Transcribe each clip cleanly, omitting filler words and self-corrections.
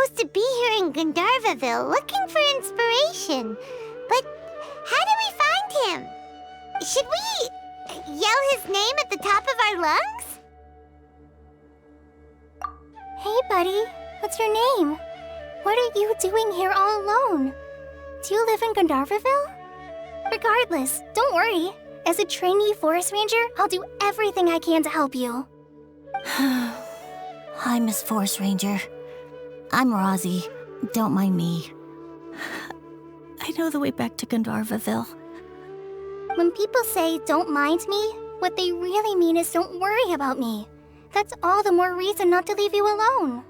supposed to be here in Gandharvaville looking for inspiration. But how do we find him? Should we yell his name at the top of our lungs? Hey, buddy. What's your name? What are you doing here all alone? Do you live in Gandharvaville? Regardless, don't worry. As a trainee forest ranger, I'll do everything I can to help you. Hi, Miss Forest Ranger. I'm Rosie. Don't mind me. I know the way back to Gandharvaville. When people say, don't mind me, what they really mean is don't worry about me. That's all the more reason not to leave you alone.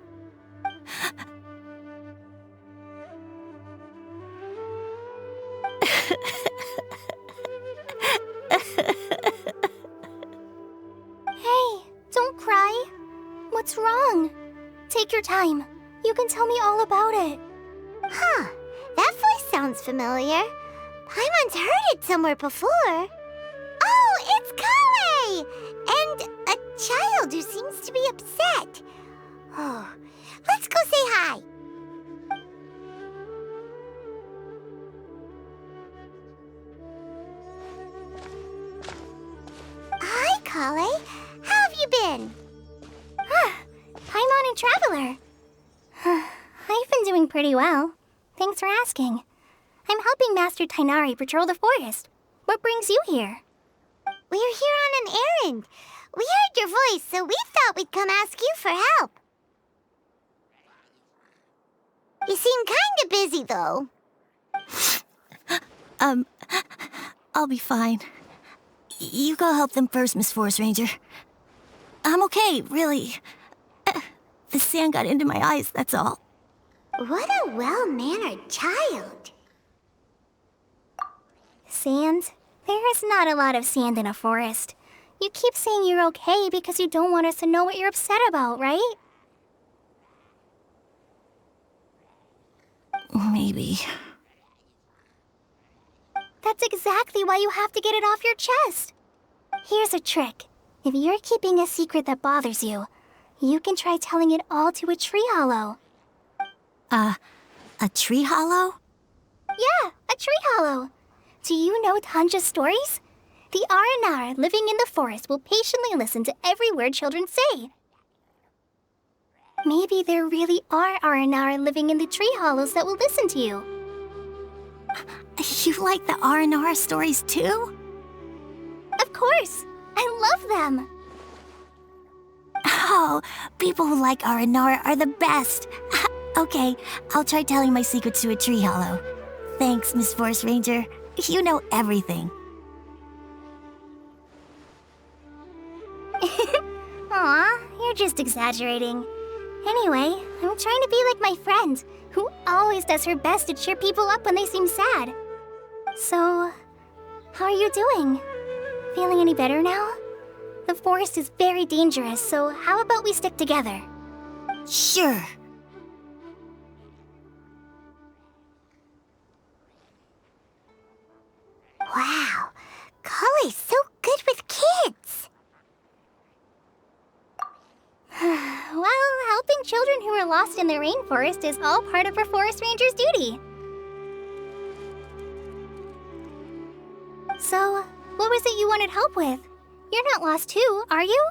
Hey, don't cry. What's wrong? Take your time. You can tell me all about it. Huh, that voice sounds familiar. I once heard it somewhere before. Oh, it's Kale! And a child who seems to be upset. Oh, let's go say hi. Hi, Kale. How have you been? I'm on a traveler. I've been doing pretty well. Thanks for asking. I'm helping Master Tainari patrol the forest. What brings you here? We're here on an errand. We heard your voice, so we thought we'd come ask you for help. You seem kinda busy, though. I'll be fine. You go help them first, Miss Forest Ranger. I'm okay, really. The sand got into my eyes, that's all. What a well-mannered child. Sand? There is not a lot of sand in a forest. You keep saying you're okay because you don't want us to know what you're upset about, right? Maybe. That's exactly why you have to get it off your chest. Here's a trick. If you're keeping a secret that bothers you, you can try telling it all to a tree hollow. A tree hollow? Yeah, a tree hollow. Do you know Tanja's stories? The Aranara living in the forest will patiently listen to every word children say. Maybe there really are Aranara living in the tree hollows that will listen to you. You like the R&R stories too? Of course! I love them! Oh, people who like R&R are the best. Okay, I'll try telling my secrets to a tree hollow. Thanks, Miss Forest Ranger. You know everything. Aw, you're just exaggerating. Anyway, I'm trying to be like my friend, who always does her best to cheer people up when they seem sad. So, how are you doing? Feeling any better now? The forest is very dangerous, so how about we stick together? Sure. Wow, Kale's so good with kids. Well, helping children who are lost in the rainforest is all part of a forest ranger's duty. So, what was it you wanted help with? You're not lost too, are you?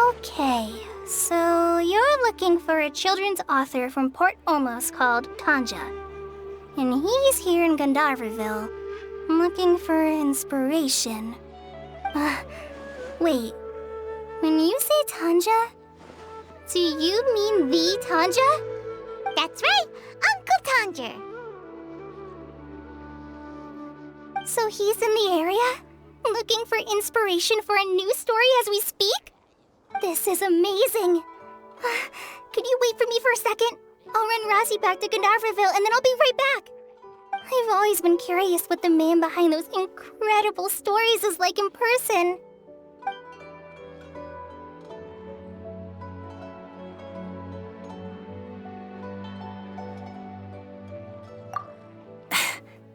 Okay, so you're looking for a children's author from Port Olmos called Tanja. And he's here in Gandharvaville, looking for inspiration. Wait, when you say Tanja, do you mean the Tanja? That's right, Uncle Tanger. So he's in the area, looking for inspiration for a new story as we speak? This is amazing. Could you wait for me for a second? I'll run Rosie back to Gandharvaville and then I'll be right back. I've always been curious what the man behind those incredible stories is like in person.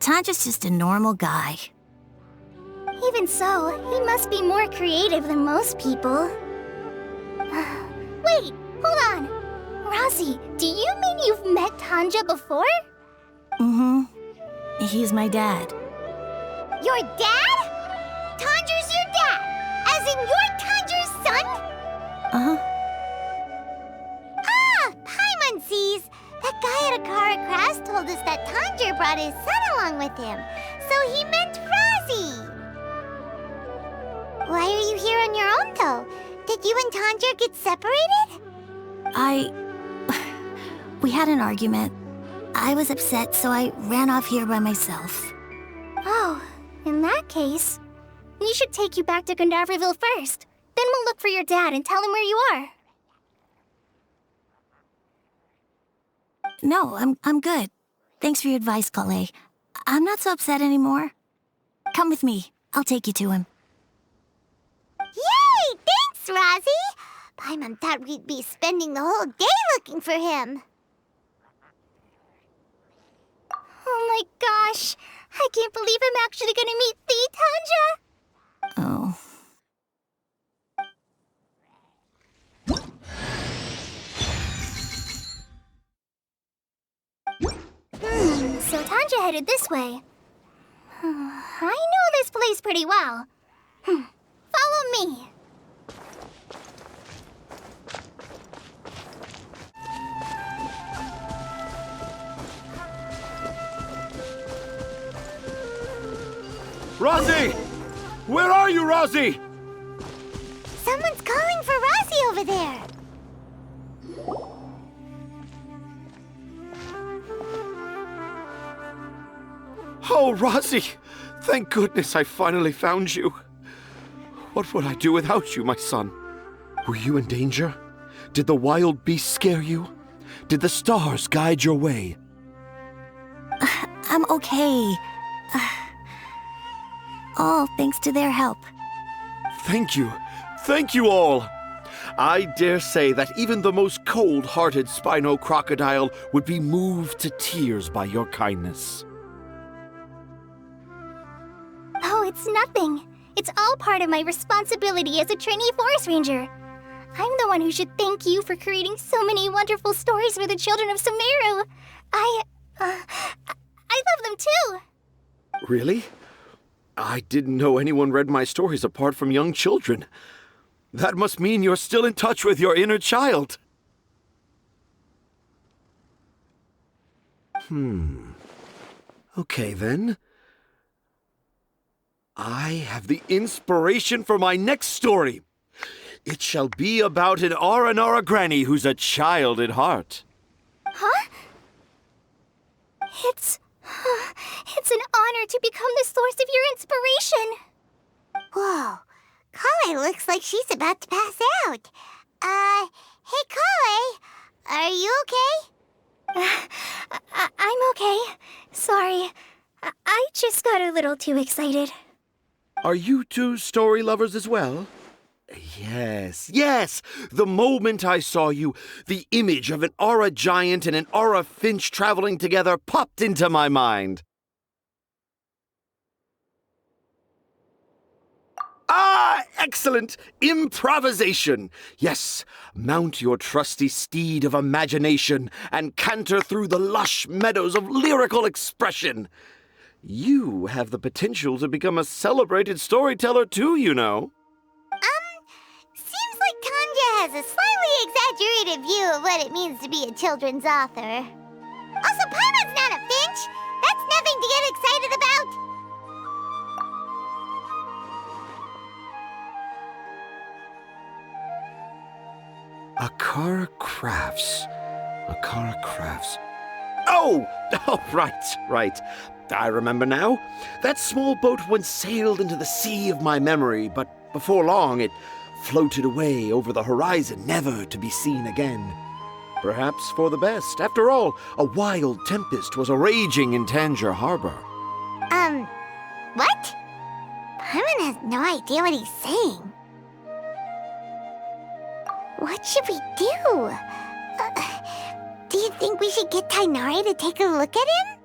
Tanja's just a normal guy. Even Even so, he must be more creative than most people. Wait, hold on. Rosie, do you mean you've met Tanja before? Mm-hmm. He's my dad. Your dad? Tanger's your dad? As in you're Tanger's son? Uh-huh. Ah, Paimon sees. That guy at Akara Crafts told us that Tanger brought his son along with him. So he meant Rosie. Why are you here on your own, though? Did you and Tanger get separated? We had an argument. I was upset, so I ran off here by myself. Oh, in that case, we should take you back to Gandharville first. Then we'll look for your dad and tell him where you are. No, I'm good. Thanks for your advice, Kale. I'm not so upset anymore. Come with me. I'll take you to him. Yay! Thanks, Rosie! Paimon thought we'd be spending the whole day looking for him. Oh my gosh! I can't believe I'm actually gonna meet the Tanja! Oh. So Tanja headed this way. I know this place pretty well. Follow me. Rosie! Where are you, Rosie? Someone's calling for Rosie over there. Oh, Rosie! Thank goodness I finally found you. What would I do without you, my son? Were you in danger? Did the wild beasts scare you? Did the stars guide your way? I'm okay. All thanks to their help. Thank you. Thank you all. I dare say that even the most cold-hearted Spino crocodile would be moved to tears by your kindness. Oh, it's nothing. It's all part of my responsibility as a trainee forest ranger. I'm the one who should thank you for creating so many wonderful stories for the children of Sumeru. I love them too. Really? I didn't know anyone read my stories apart from young children. That must mean you're still in touch with your inner child. Okay, then. I have the inspiration for my next story. It shall be about an Aranara granny who's a child at heart. Huh? It's an honor to become the source of your inspiration. Whoa, Kale looks like she's about to pass out. Hey Kale, are you okay? I'm okay. Sorry. I just got a little too excited. Are you two story lovers as well? Yes. The moment I saw you, the image of an aura giant and an aura finch traveling together popped into my mind. Ah, excellent! Improvisation! Yes, mount your trusty steed of imagination and canter through the lush meadows of lyrical expression. You have the potential to become a celebrated storyteller too, you know. Seems like Tanja has a slightly exaggerated view of what it means to be a children's author. Also, Paimon's not a finch. That's nothing to get excited about. Akara Crafts. Oh, right. I remember now. That small boat once sailed into the sea of my memory, but before long it floated away over the horizon, never to be seen again. Perhaps for the best. After all, a wild tempest was raging in Tanger Harbor. What? Paimon has no idea what he's saying. What should we do? Do you think we should get Tainari to take a look at him?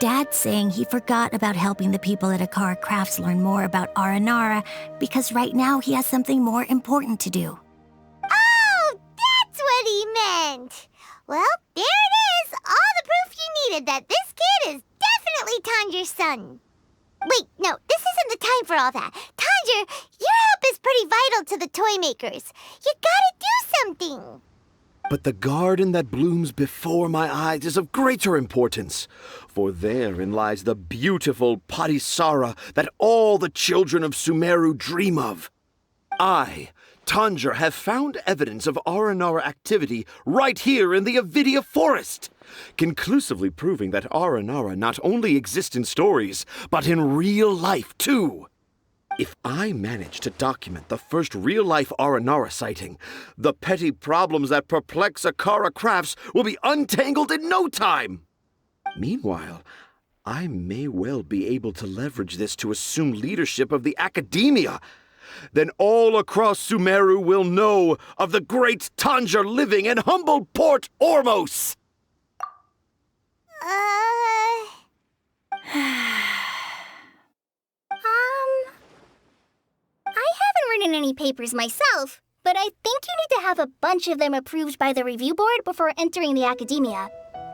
Dad's saying he forgot about helping the people at Akara Crafts learn more about Aranara because right now he has something more important to do. Oh, that's what he meant! Well, there it is! All the proof you needed that this kid is definitely Tanjir's son. Wait, no, this isn't the time for all that. Tanjir, your help is pretty vital to the toy makers. You gotta do something. But the garden that blooms before my eyes is of greater importance, for therein lies the beautiful Padisara that all the children of Sumeru dream of. I, Tanjir, have found evidence of Aranara activity right here in the Avidia forest, conclusively proving that Aranara not only exists in stories, but in real life too. If I manage to document the first real-life Aranara sighting, the petty problems that perplex Akara Crafts will be untangled in no time. Meanwhile, I may well be able to leverage this to assume leadership of the academia. Then all across Sumeru will know of the great Tanjir living in humble Port Ormos. I haven't written any papers myself, but I think you need to have a bunch of them approved by the review board before entering the academia.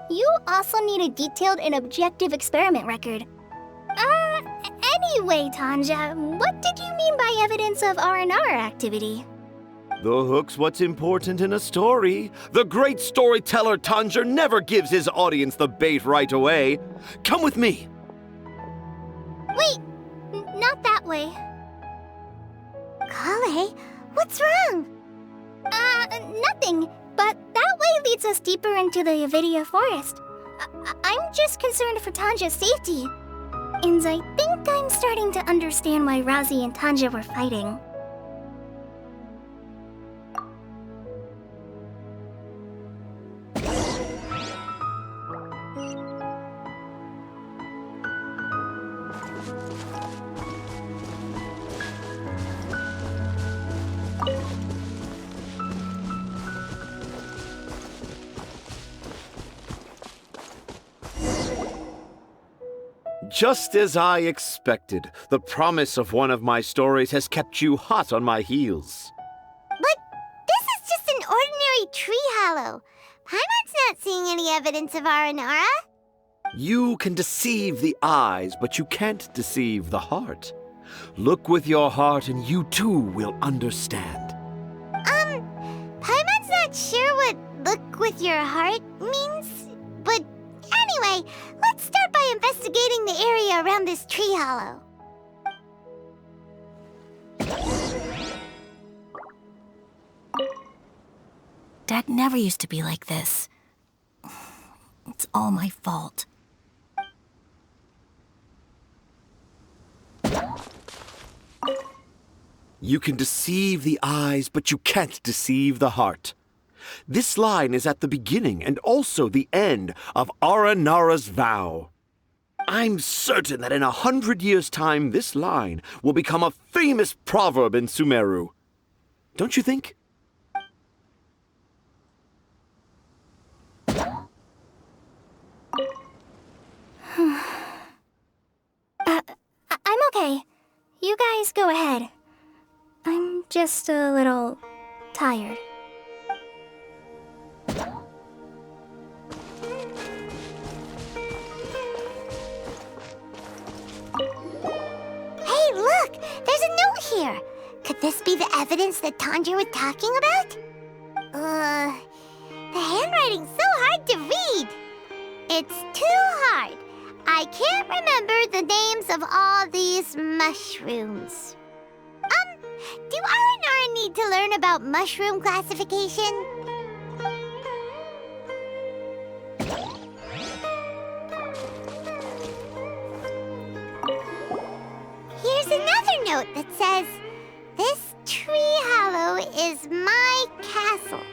You also need a detailed and objective experiment record. Anyway, Tanja, what did you mean by evidence of Aranara activity? The hook's what's important in a story. The great storyteller Tanjir never gives his audience the bait right away. Come with me. Wait, not that way. Kale, what's wrong? Nothing, but that way leads us deeper into the Avidia forest. I'm just concerned for Tanja's safety. And I think I'm starting to understand why Razi and Tanja were fighting. Just as I expected, the promise of one of my stories has kept you hot on my heels. But this is just an ordinary tree hollow. Paimon's not seeing any evidence of Aranara. You can deceive the eyes, but you can't deceive the heart. Look with your heart and you too will understand. Paimon's not sure what look with your heart means, but anyway, let's start by investigating the area around this tree hollow. Dad never used to be like this. It's all my fault. You can deceive the eyes, but you can't deceive the heart. This line is at the beginning and also the end of Aranara's vow. I'm certain that in 100 years' time, this line will become a famous proverb in Sumeru. Don't you think? I'm okay. You guys go ahead. I'm just a little tired. Hey, look! There's a note here! Could this be the evidence that Tanjir was talking about? The handwriting's so hard to read! It's too hard. I can't remember the names of all these mushrooms. Do Aranara need to learn about mushroom classification? Here's another note that says, "This tree hollow is my castle."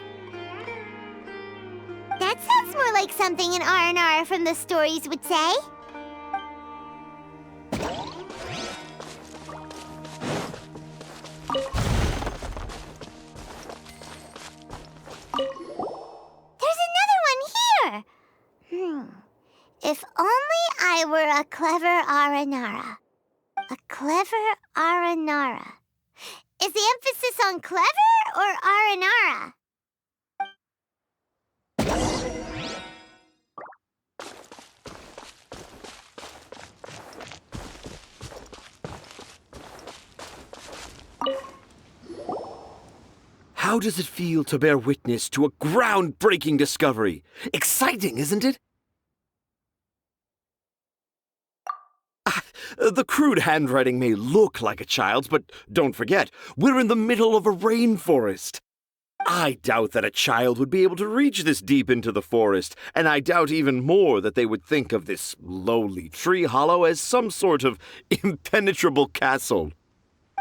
That sounds more like something an Aranara from the stories would say. There's another one here! If only I were a clever Aranara. A clever Aranara. Is the emphasis on clever or Aranara? How does it feel to bear witness to a groundbreaking discovery? Exciting, isn't it? The crude handwriting may look like a child's, but don't forget, we're in the middle of a rainforest. I doubt that a child would be able to reach this deep into the forest, and I doubt even more that they would think of this lowly tree hollow as some sort of impenetrable castle.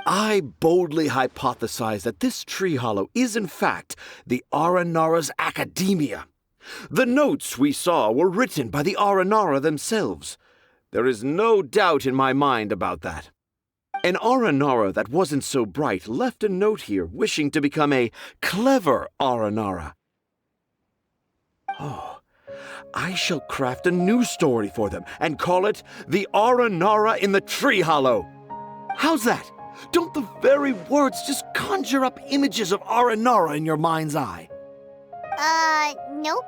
I boldly hypothesize that this tree hollow is in fact the Aranara's academia. The notes we saw were written by the Aranara themselves. There is no doubt in my mind about that. An Aranara that wasn't so bright left a note here wishing to become a clever Aranara. Oh, I shall craft a new story for them and call it The Aranara in the Tree Hollow. How's that? Don't the very words just conjure up images of Aranara in your mind's eye? Nope.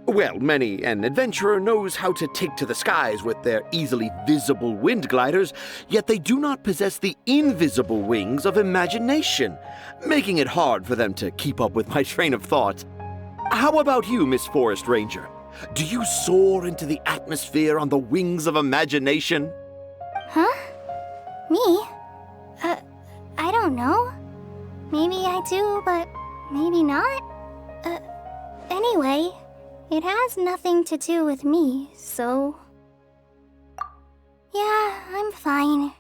Well, many an adventurer knows how to take to the skies with their easily visible wind gliders, yet they do not possess the invisible wings of imagination, making it hard for them to keep up with my train of thought. How about you, Miss Forest Ranger? Do you soar into the atmosphere on the wings of imagination? Huh? Me? I don't know. Maybe I do, but maybe not. Anyway, it has nothing to do with me, so... Yeah, I'm fine.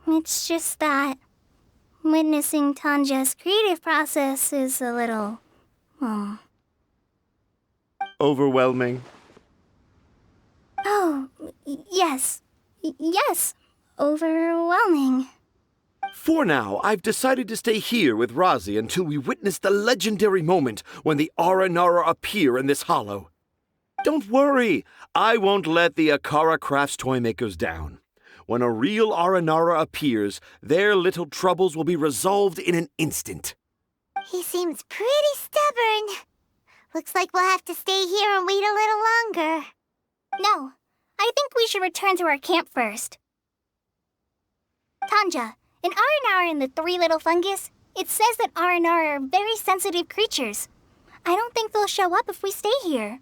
It's just that witnessing Tanja's creative process is a little... Overwhelming. Oh, yes. Yes. Overwhelming. For now, I've decided to stay here with Razi until we witness the legendary moment when the Aranara appear in this hollow. Don't worry, I won't let the Akara Crafts toymakers down. When a real Aranara appears, their little troubles will be resolved in an instant. He seems pretty stubborn. Looks like we'll have to stay here and wait a little longer. No, I think we should return to our camp first. Tanja, in Aranara and the Three Little Fungus, it says that Aranara are very sensitive creatures. I don't think they'll show up if we stay here.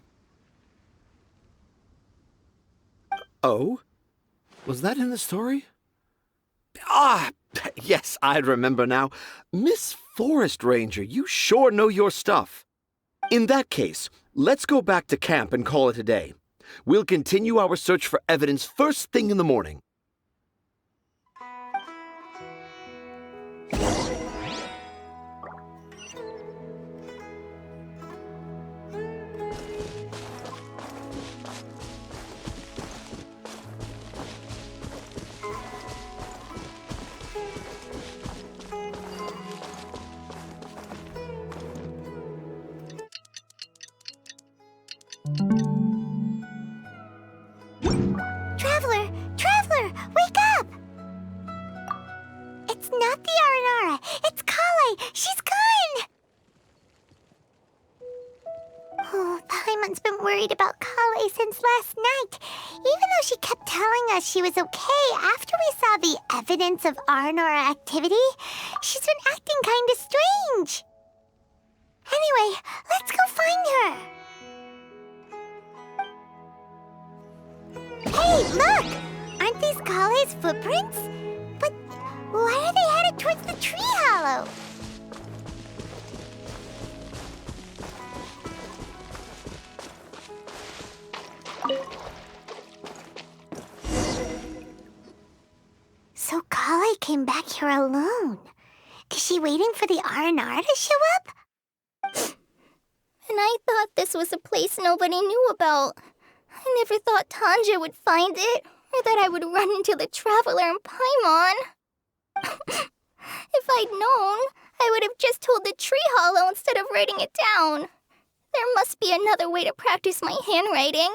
Oh? Was that in the story? Ah, yes, I remember now. Miss Forest Ranger, you sure know your stuff. In that case, let's go back to camp and call it a day. We'll continue our search for evidence first thing in the morning. Traveler, wake up! It's not the Aranara, it's Kale! She's gone! Oh, Paimon's been worried about Kale since last night. Even though she kept telling us she was okay after we saw the evidence of Aranara activity, she's been acting kinda strange. Anyway, let's go find her. Hey, look! Aren't these Kale's footprints? But why are they headed towards the tree hollow? So Kale came back here alone. Is she waiting for the Aranara to show up? And I thought this was a place nobody knew about. I never thought Tanja would find it, or that I would run into the Traveler and Paimon. If I'd known, I would have just told the tree hollow instead of writing it down. There must be another way to practice my handwriting.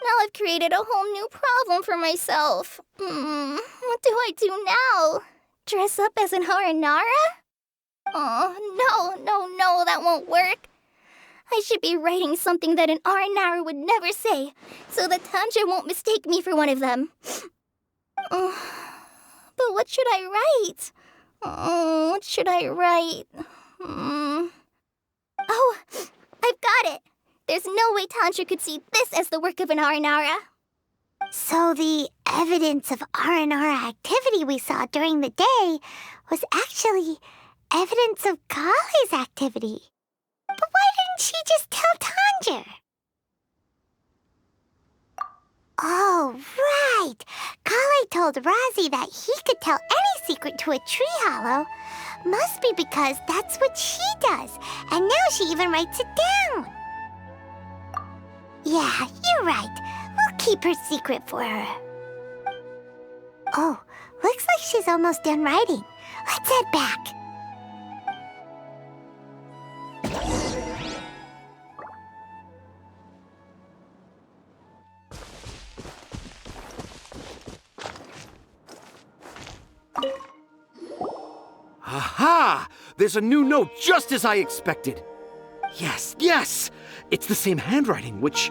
Now I've created a whole new problem for myself. What do I do now? Dress up as an Aranara? Oh, no, that won't work. I should be writing something that an Aranara would never say, so that Tanja won't mistake me for one of them. But what should I write? What should I write? Oh, I've got it! There's no way Tanja could see this as the work of an Aranara. So the evidence of Aranara activity we saw during the day was actually evidence of Kale's activity. But why didn't she just tell Tanja? Oh, right. Kale told Razi that he could tell any secret to a tree hollow. Must be because that's what she does, and now she even writes it down. Yeah, you're right. We'll keep her secret for her. Oh, looks like she's almost done writing. Let's head back. Aha! There's a new note just as I expected. Yes! It's the same handwriting, which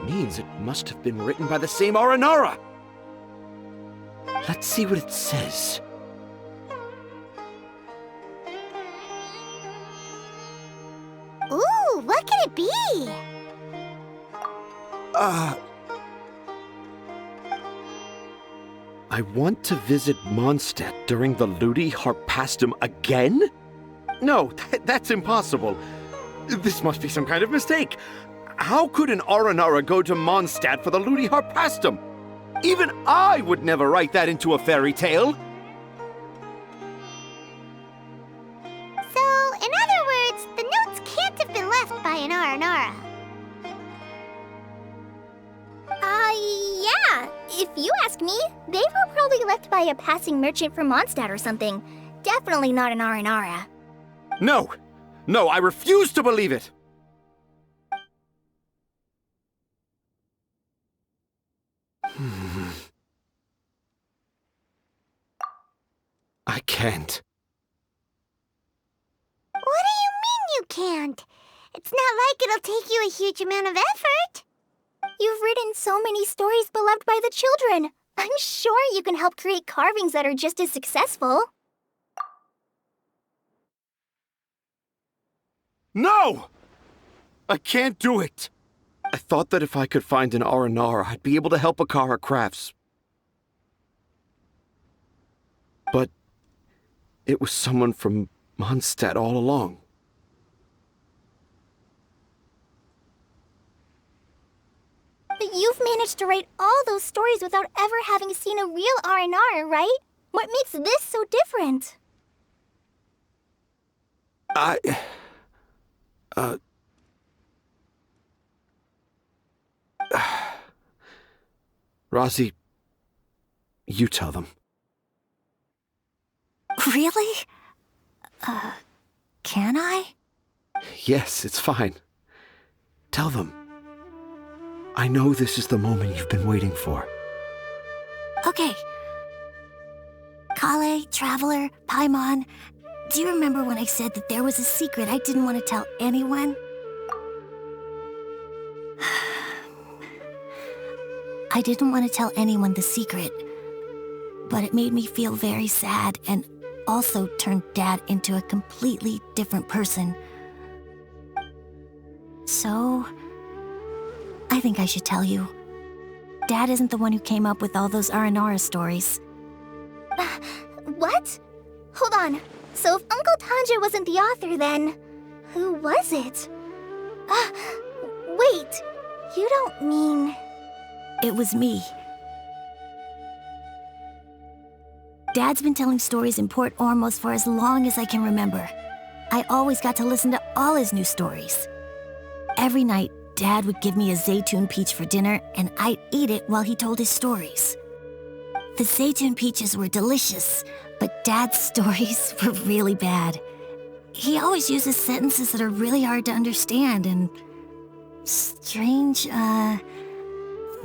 means it must have been written by the same Aranara. Let's see what it says. Ooh, what could it be? I want to visit Mondstadt during the Ludi Harpastum again? No, that's impossible. This must be some kind of mistake. How could an Aranara go to Mondstadt for the Ludi Harpastum? Even I would never write that into a fairy tale. So, in other words, the notes can't have been left by an Aranara. Yeah. If you ask me, they were probably left by a passing merchant from Mondstadt or something. Definitely not an Aranara. No, I refuse to believe it. I can't. What do you mean you can't? It's not like it'll take you a huge amount of effort. You've written so many stories beloved by the children. I'm sure you can help create carvings that are just as successful. No! I can't do it. I thought that if I could find an Aranara, I'd be able to help Akara Crafts. But it was someone from Mondstadt all along. But you've managed to write all those stories without ever having seen a real Aranara, right? What makes this so different? Razi, you tell them. Really? Can I? Yes, it's fine. Tell them. I know this is the moment you've been waiting for. Okay. Kale, Traveler, Paimon, do you remember when I said that there was a secret I didn't want to tell anyone? I didn't want to tell anyone the secret, but it made me feel very sad and also turned Dad into a completely different person. So, I think I should tell you. Dad isn't the one who came up with all those Aranara stories. What? Hold on. So if Uncle Tanja wasn't the author, then who was it? Wait, you don't mean... It was me. Dad's been telling stories in Port Ormos for as long as I can remember. I always got to listen to all his new stories. Every night, Dad would give me a Zaytun peach for dinner, and I'd eat it while he told his stories. The Zaytun peaches were delicious, but Dad's stories were really bad. He always uses sentences that are really hard to understand and strange,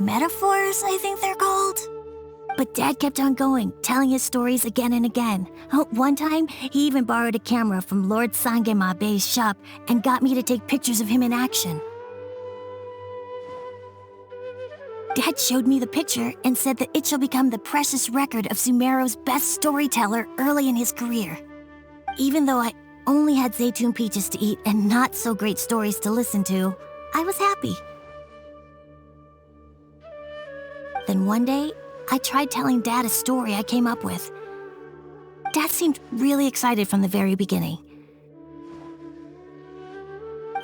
metaphors, I think they're called. But Dad kept on going, telling his stories again and again. One time, he even borrowed a camera from Lord Sangemabe's shop and got me to take pictures of him in action. Dad showed me the picture and said that it shall become the precious record of Sumeru's best storyteller early in his career. Even though I only had Zaytune peaches to eat and not so great stories to listen to, I was happy. Then one day, I tried telling Dad a story I came up with. Dad seemed really excited from the very beginning.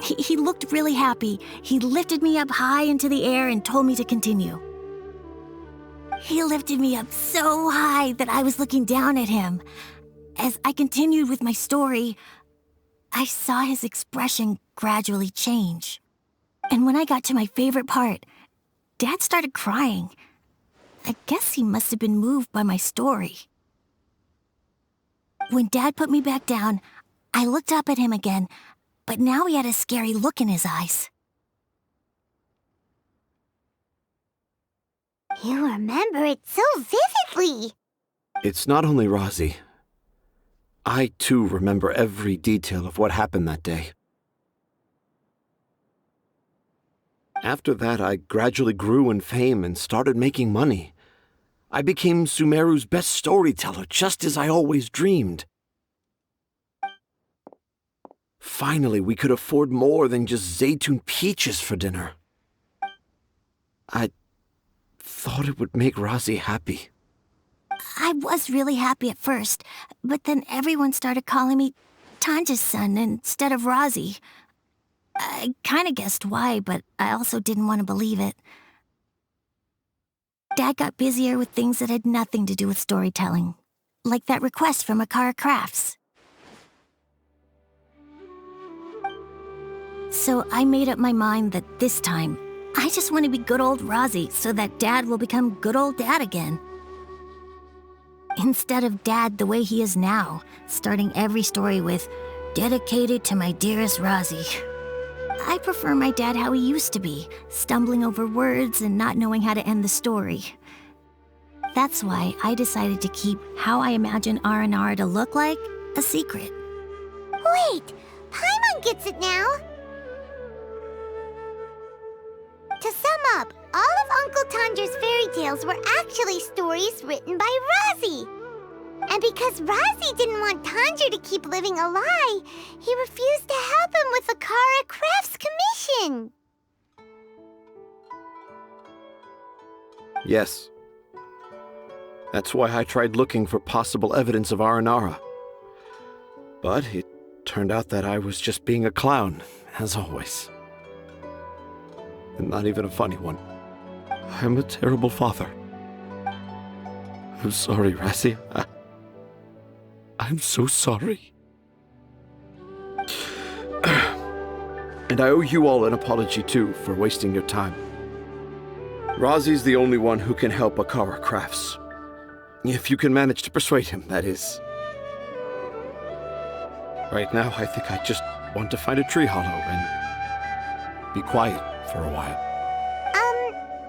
He looked really happy. He lifted me up high into the air and told me to continue. He lifted me up so high that I was looking down at him. As I continued with my story, I saw his expression gradually change. And when I got to my favorite part, Dad started crying. I guess he must have been moved by my story. When Dad put me back down, I looked up at him again, but now he had a scary look in his eyes. You remember it so vividly. It's not only Razi. I, too, remember every detail of what happened that day. After that, I gradually grew in fame and started making money. I became Sumeru's best storyteller, just as I always dreamed. Finally, we could afford more than just Zaytune peaches for dinner. I thought it would make Razi happy. I was really happy at first, but then everyone started calling me Tanja's son instead of Razi. I kind of guessed why, but I also didn't want to believe it. Dad got busier with things that had nothing to do with storytelling, like that request from Akara Crafts. So I made up my mind that this time, I just want to be good old Razi so that Dad will become good old Dad again. Instead of Dad the way he is now, starting every story with, "Dedicated to my dearest Razi." I prefer my dad how he used to be, stumbling over words and not knowing how to end the story. That's why I decided to keep how I imagine Aranara to look like a secret. Wait, Paimon gets it now. To sum up, all of Uncle Tandra's fairy tales were actually stories written by Razi. And because Razi didn't want Tandra to keep living a lie, he refused to help him with the Akara Crafts commission. Yes. That's why I tried looking for possible evidence of Aranara. But it turned out that I was just being a clown, as always. And not even a funny one. I'm a terrible father. I'm sorry, Razi. I'm so sorry. And I owe you all an apology, too, for wasting your time. Razi's the only one who can help Akara Crafts. If you can manage to persuade him, that is. Right now, I think I just want to find a tree hollow and be quiet for a while.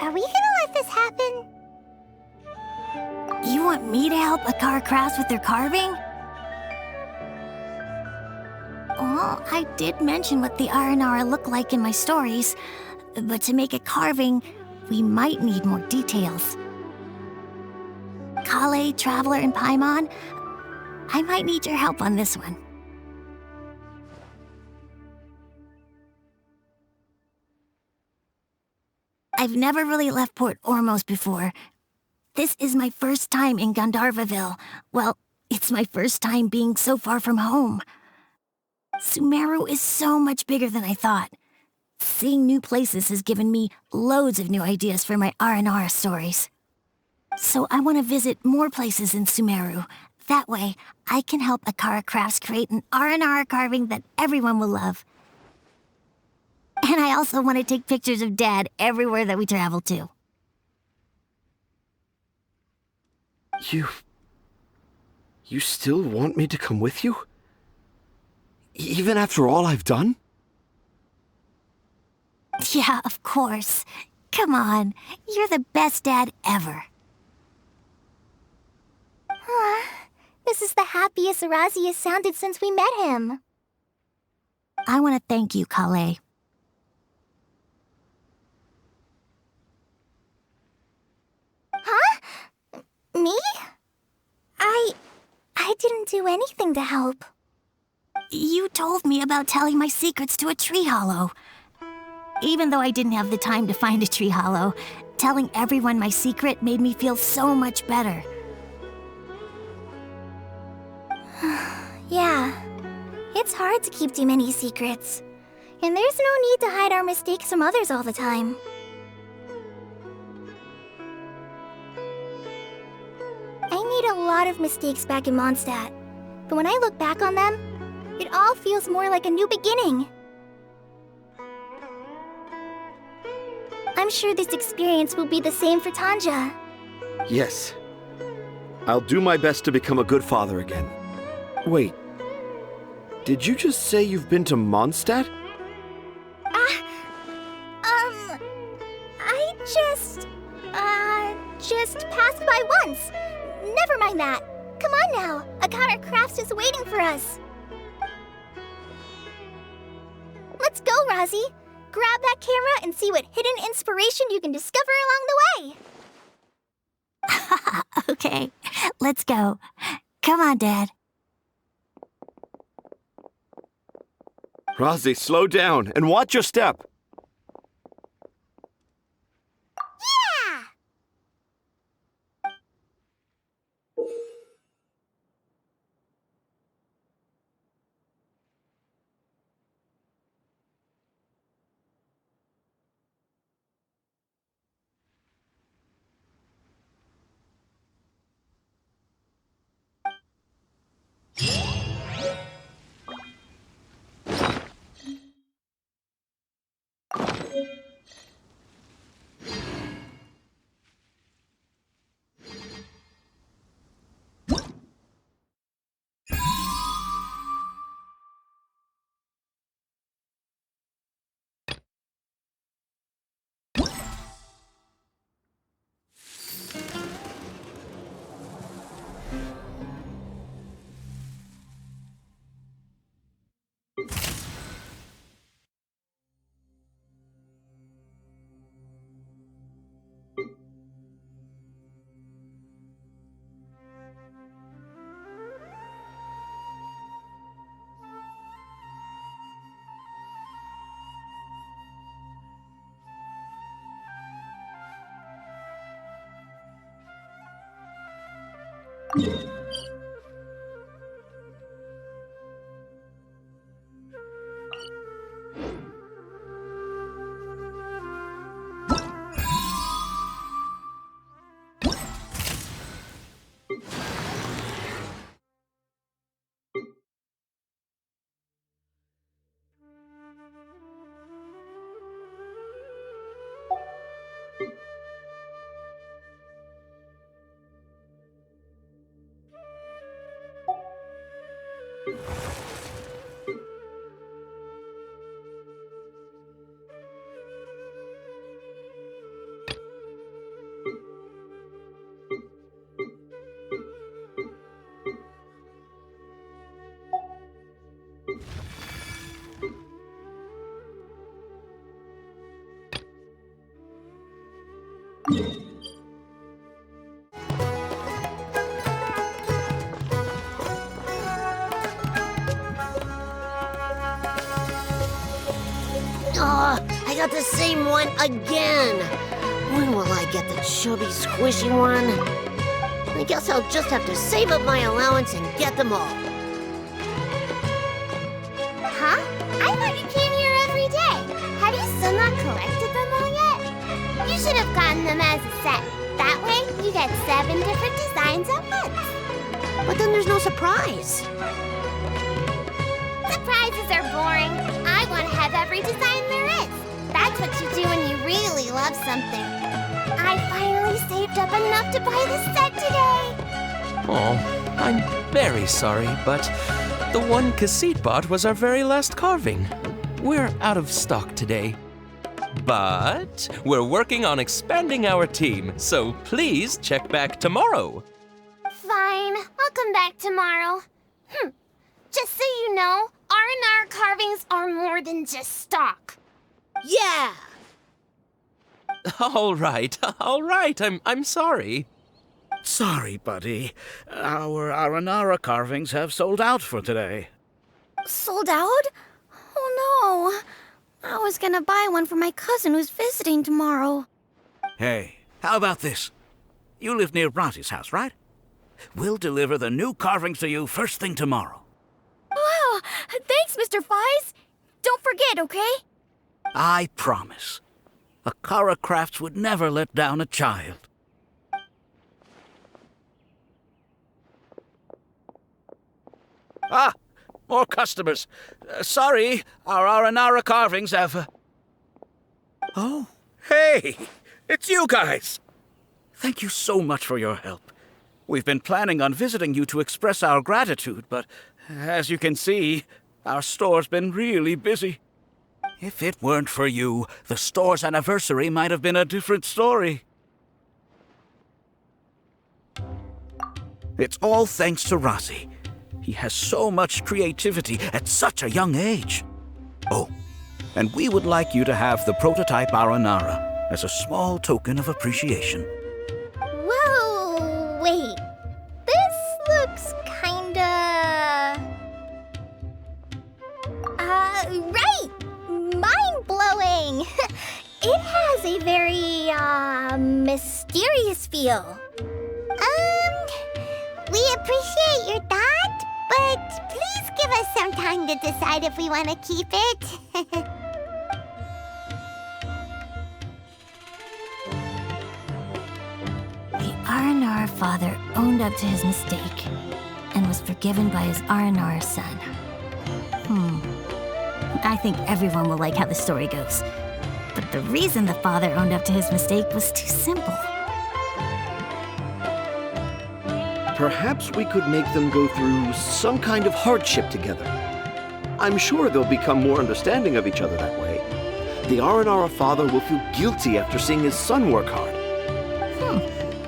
Are we gonna let this happen? You want me to help Akara Crafts with their carving? Well, I did mention what the Aranara look like in my stories, but to make a carving, we might need more details. Kale, Traveler, and Paimon, I might need your help on this one. I've never really left Port Ormos before. This is my first time in Gandharvaville. Well, it's my first time being so far from home. Sumeru is so much bigger than I thought. Seeing new places has given me loads of new ideas for my Aranara stories. So I want to visit more places in Sumeru. That way, I can help Akara Crafts create an Aranara carving that everyone will love. And I also want to take pictures of Dad everywhere that we travel to. You still want me to come with you? Even after all I've done? Yeah, of course. Come on, you're the best dad ever. This is the happiest Arazi has sounded since we met him. I want to thank you, Kale. Huh? Me? I didn't do anything to help. You told me about telling my secrets to a tree hollow. Even though I didn't have the time to find a tree hollow, telling everyone my secret made me feel so much better. Yeah, it's hard to keep too many secrets. And there's no need to hide our mistakes from others all the time. I made a lot of mistakes back in Mondstadt, but when I look back on them, it all feels more like a new beginning. I'm sure this experience will be the same for Tanja. Yes. I'll do my best to become a good father again. Wait. Did you just say you've been to Mondstadt? I just passed by once. Never mind that. Come on now. Akara Crafts is waiting for us. Let's go, Razi. Grab that camera and see what hidden inspiration you can discover along the way. Okay, let's go. Come on, Dad. Razi, slow down and watch your step. Yeah! I got the same one again. When will I get the chubby, squishy one? I guess I'll just have to save up my allowance and get them all. Huh? I thought you came here every day. Have you still not collected them all yet? You should have gotten them as a set. That way, you get 7 different designs at once. But then there's no surprise. Surprises are boring. I want to have every design there is. That's what you do when you really love something. I finally saved up enough to buy the set today. Oh, I'm very sorry, but the one Cassette bought was our very last carving. We're out of stock today. But we're working on expanding our team, so please check back tomorrow. Fine, I'll come back tomorrow. Just so you know, R&R carvings are more than just stock. Yeah! All right. I'm sorry. Sorry, buddy. Our Aranara carvings have sold out for today. Sold out? Oh no. I was gonna buy one for my cousin who's visiting tomorrow. Hey, how about this? You live near Bronte's house, right? We'll deliver the new carvings to you first thing tomorrow. Wow, thanks, Mr. Fies. Don't forget, okay? I promise. Akara Crafts would never let down a child. Ah, more customers. Sorry, our Aranara carvings have... Oh, hey, it's you guys. Thank you so much for your help. We've been planning on visiting you to express our gratitude, but as you can see, our store's been really busy. If it weren't for you, the store's anniversary might have been a different story. It's all thanks to Rossi. He has so much creativity at such a young age. Oh, and we would like you to have the prototype Aranara as a small token of appreciation. Whoa, wait. This looks kinda... right! Mind-blowing! It has a very, mysterious feel. We appreciate your thought, but please give us some time to decide if we want to keep it. The R&R father owned up to his mistake and was forgiven by his R&R son. I think everyone will like how the story goes. But the reason the father owned up to his mistake was too simple. Perhaps we could make them go through some kind of hardship together. I'm sure they'll become more understanding of each other that way. The Aranara father will feel guilty after seeing his son work hard.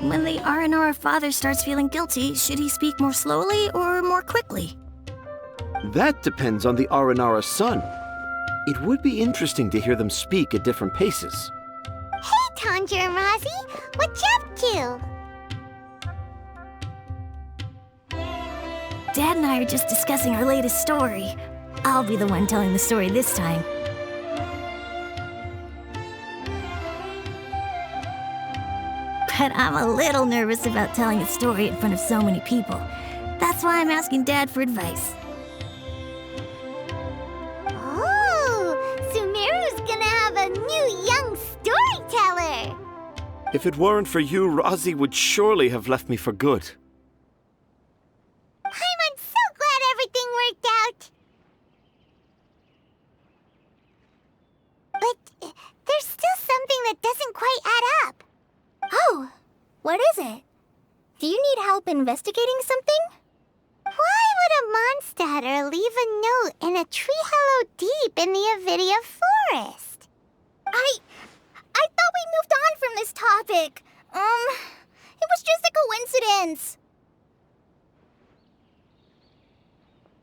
When the R&R father starts feeling guilty, should he speak more slowly or more quickly? That depends on the Aranara son. It would be interesting to hear them speak at different paces. Hey, Tanja and Rosie, what you up to? Dad and I are just discussing our latest story. I'll be the one telling the story this time. But I'm a little nervous about telling a story in front of so many people. That's why I'm asking Dad for advice. Oh, Sumeru's gonna have a new young storyteller. If it weren't for you, Rosie would surely have left me for good. I'm so glad everything worked out. But there's still something that doesn't quite add up. Oh, what is it? Do you need help investigating something? Why would a Mondstatter leave a note in a tree hollow deep in the Avidia forest? I thought we moved on from this topic. It was just a coincidence.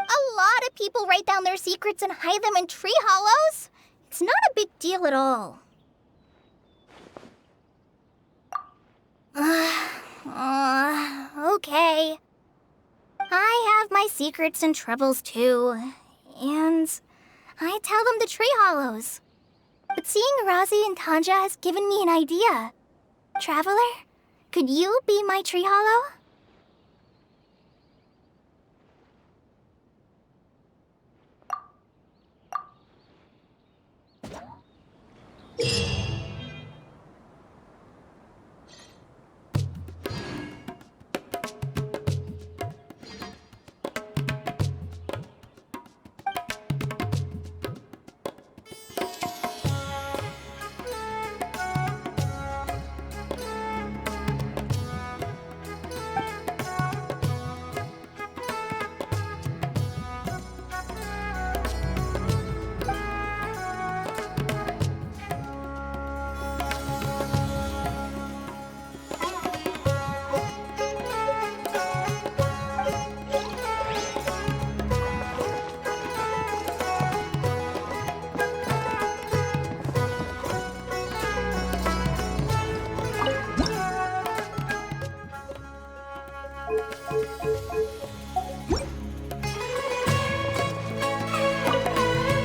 A lot of people write down their secrets and hide them in tree hollows. It's not a big deal at all. Okay. I have my secrets and troubles too, and I tell them to tree hollows. But seeing Razi and Tanja has given me an idea. Traveler, could you be my tree hollow?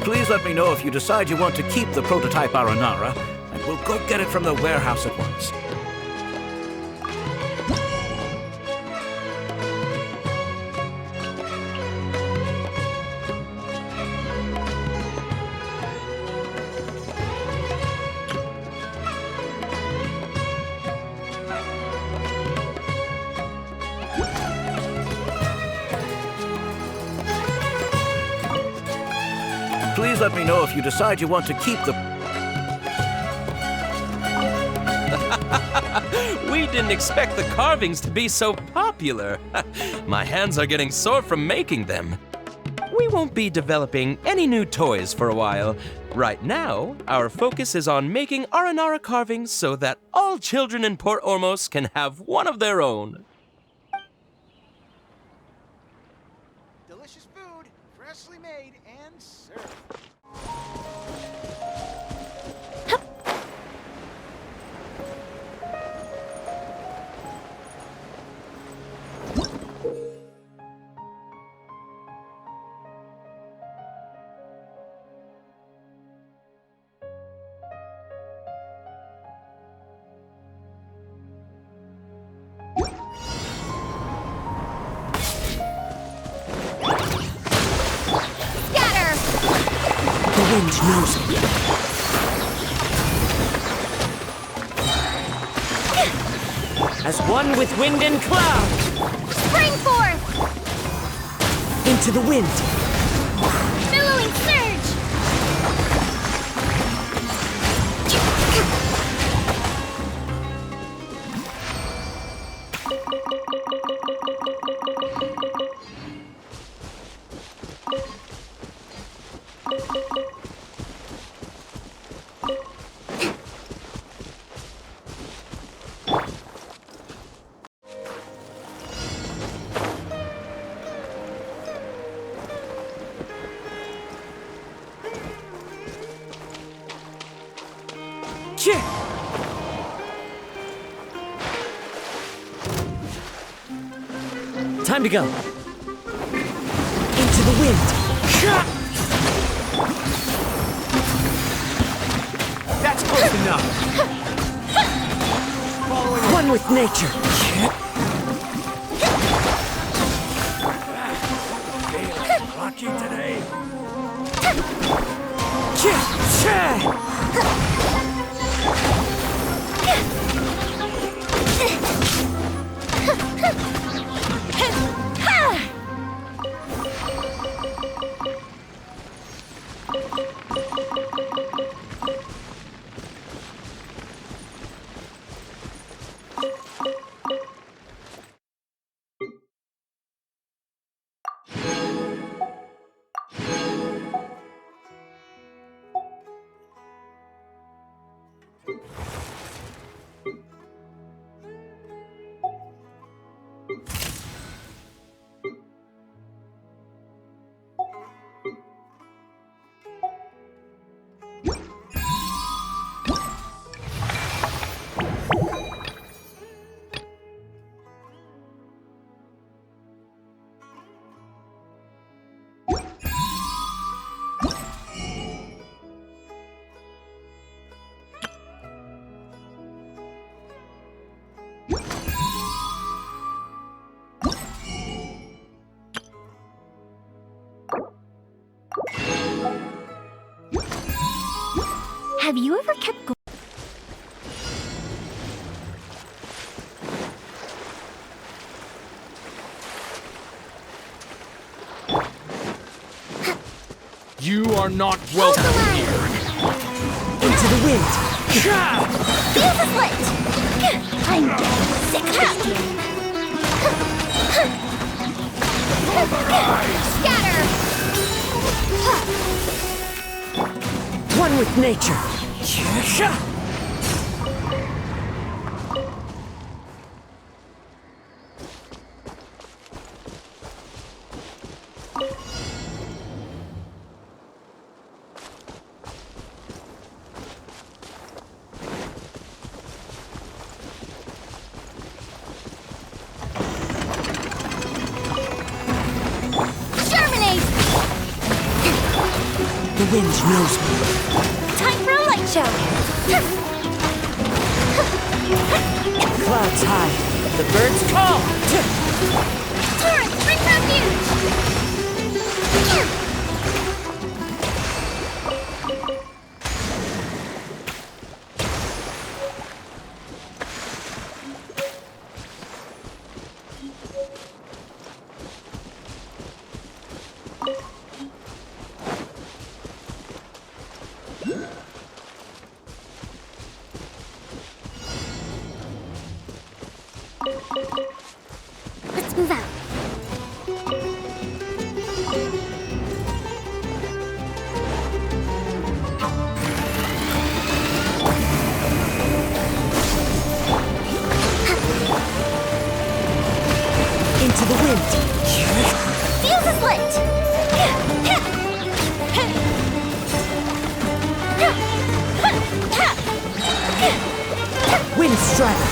Please let me know if you decide you want to keep the prototype Aranara, and we'll go get it from the warehouse at once. Please let me know if you decide you want to keep the... We didn't expect the carvings to be so popular. My hands are getting sore from making them. We won't be developing any new toys for a while. Right now, our focus is on making Aranara carvings so that all children in Port Ormos can have one of their own. Delicious food, freshly made and served. Wind knows it. As one with wind and cloud. Spring forth! Into the wind. Billowing surge! Time to go. Into the wind. That's close enough. One with nature. Lucky today. Have you ever kept going? You are not welcome here. Into the wind. Fuse is lit! I'm getting sick of you! Scatter! One with nature. The wind knows me. Time for a light show! Clouds high, the birds call. Torrent, bring refuge! Let's move out. Into the wind. Fuse is lit! Wind strider.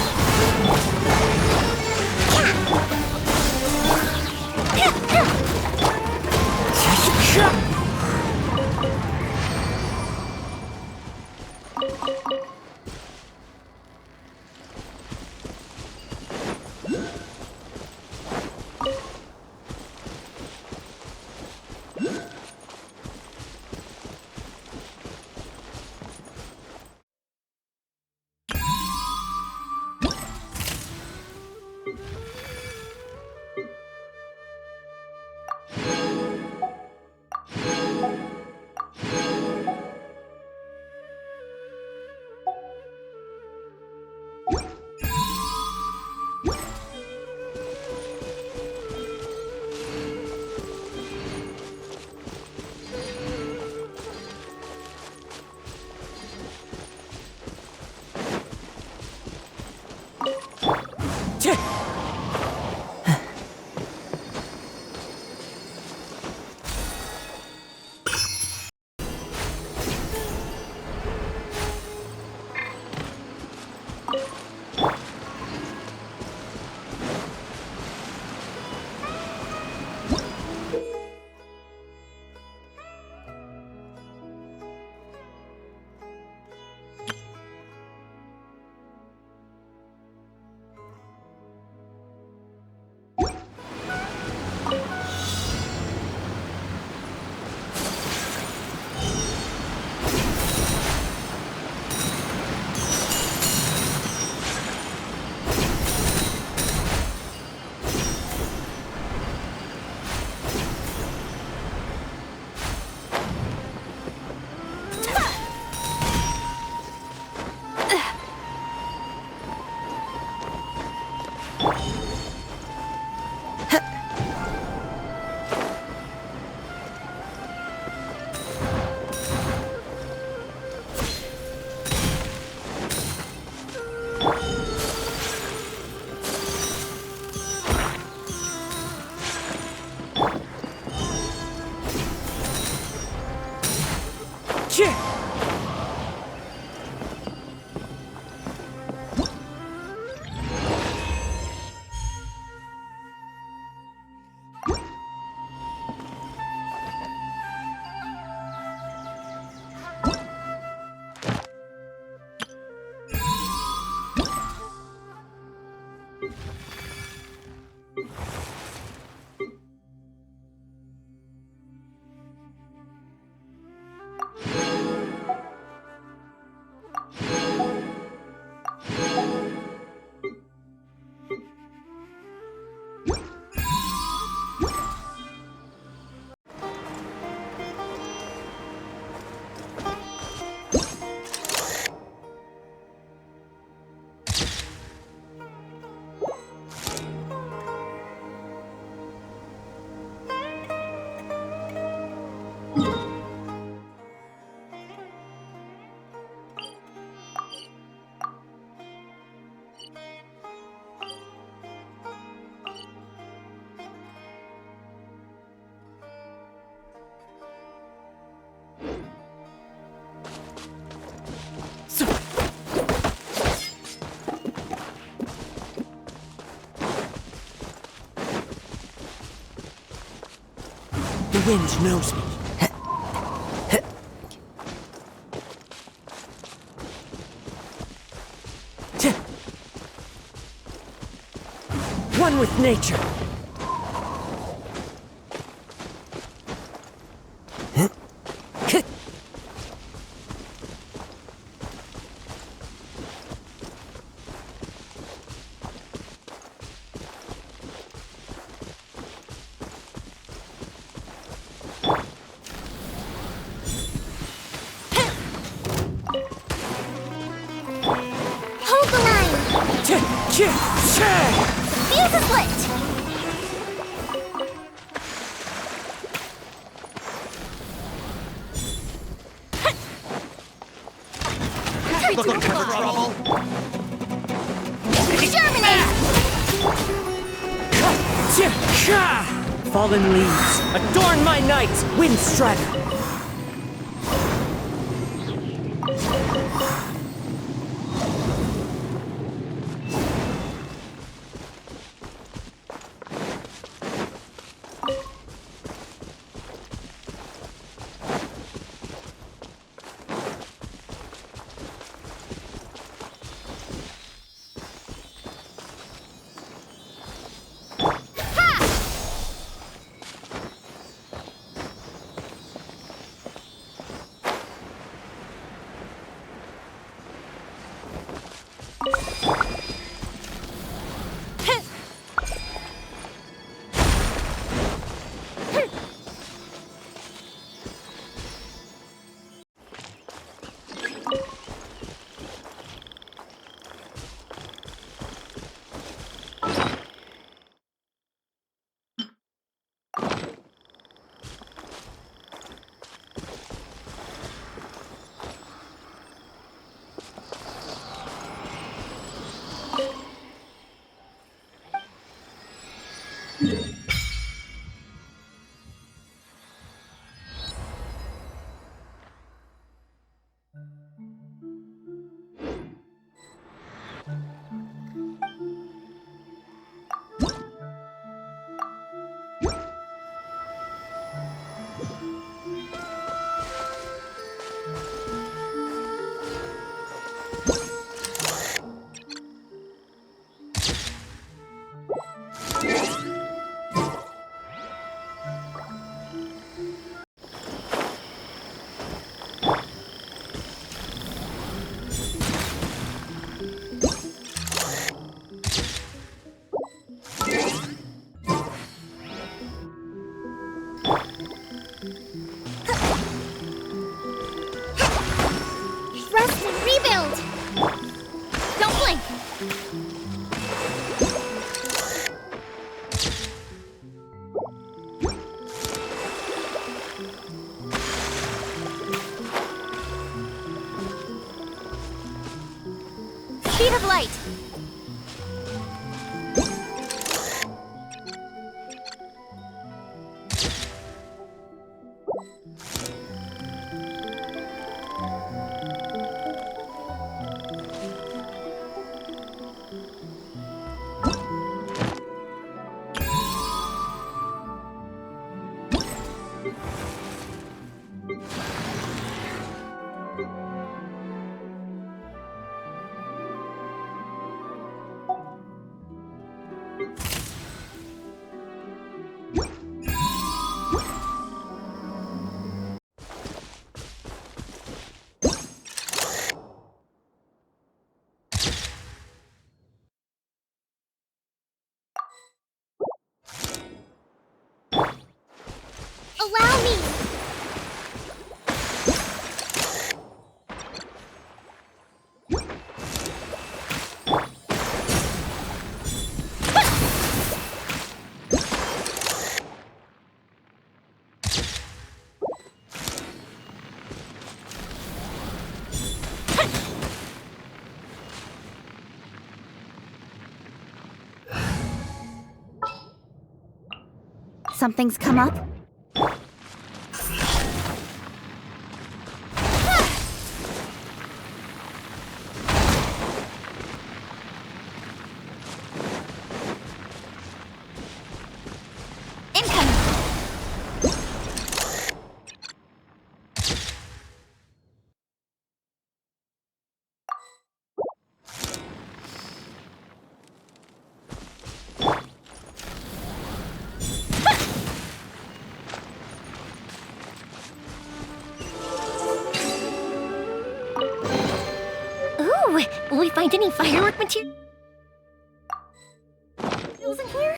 The wind knows me. with nature. Hold the line! Fuse is lit! Looking for trouble? Germinate! Fallen leaves, adorn my night, Windstrider. Rest and rebuild! Don't blink! Speed of light! Allow me! Something's come up? Will we find any firework materials in here?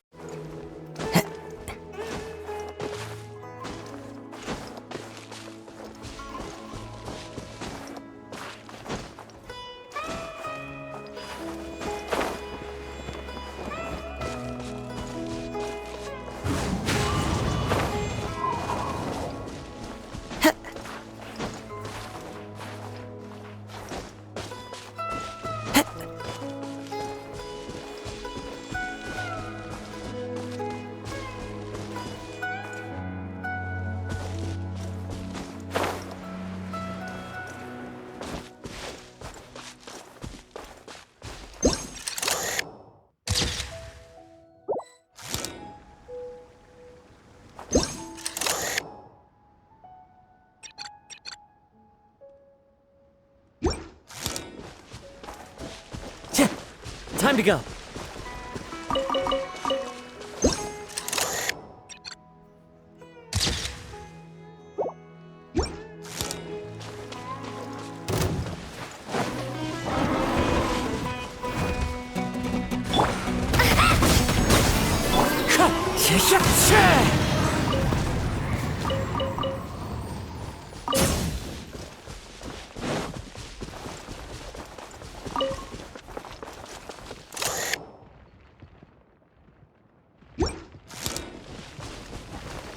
Time to go.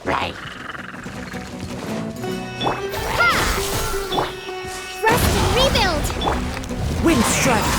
Right. Rest and rebuild! Wind strike.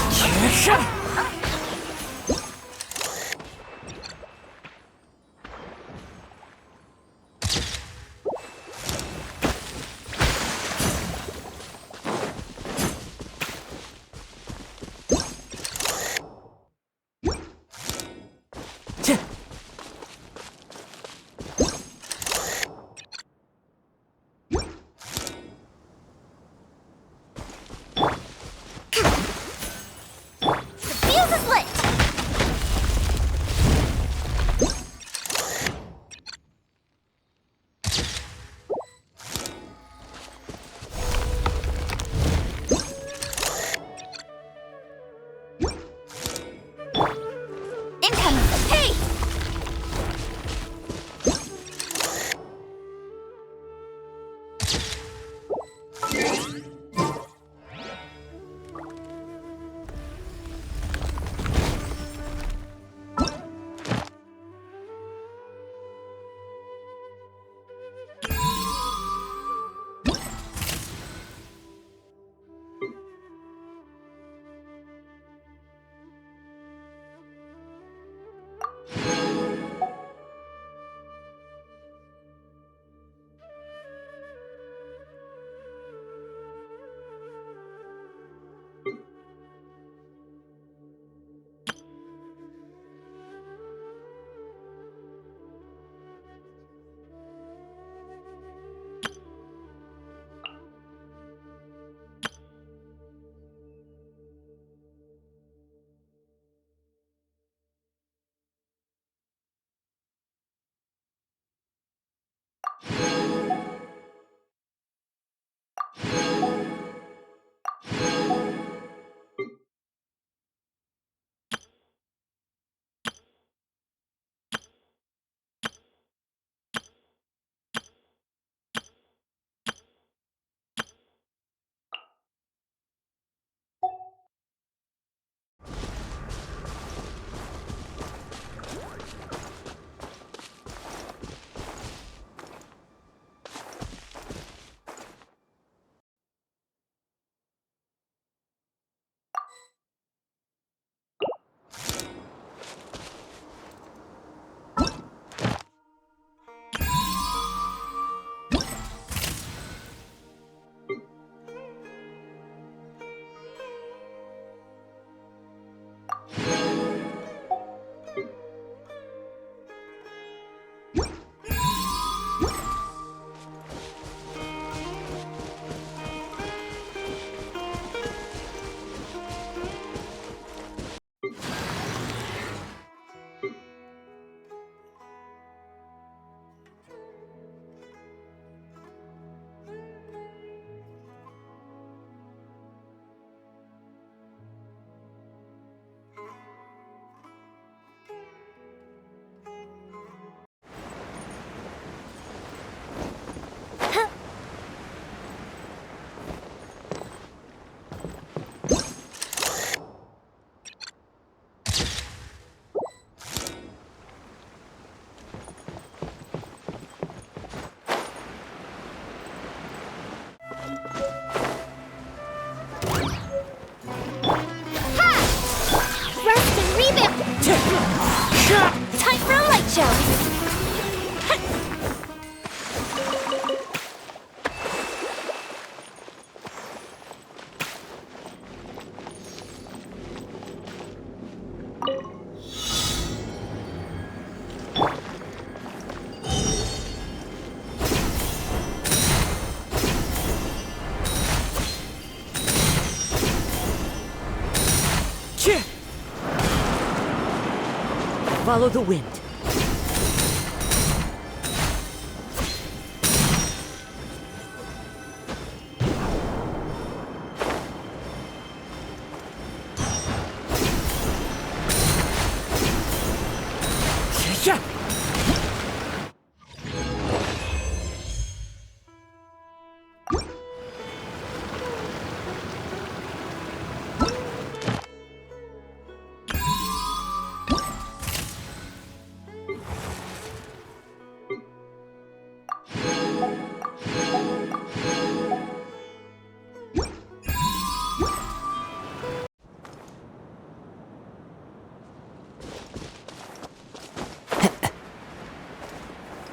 follow the wind.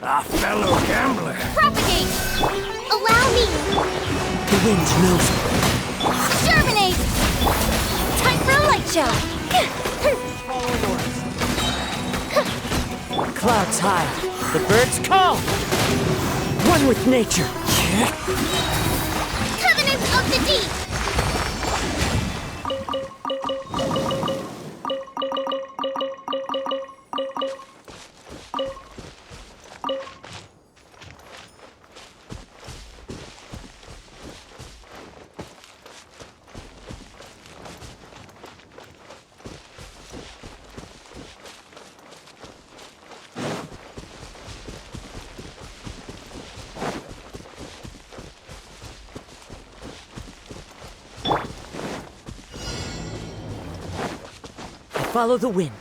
A fellow gambler. Propagate! Allow me! The wind knows me. Germinate! Time for a light show! Clouds high. The birds call. One with nature. Covenant of the Deep! Follow the wind.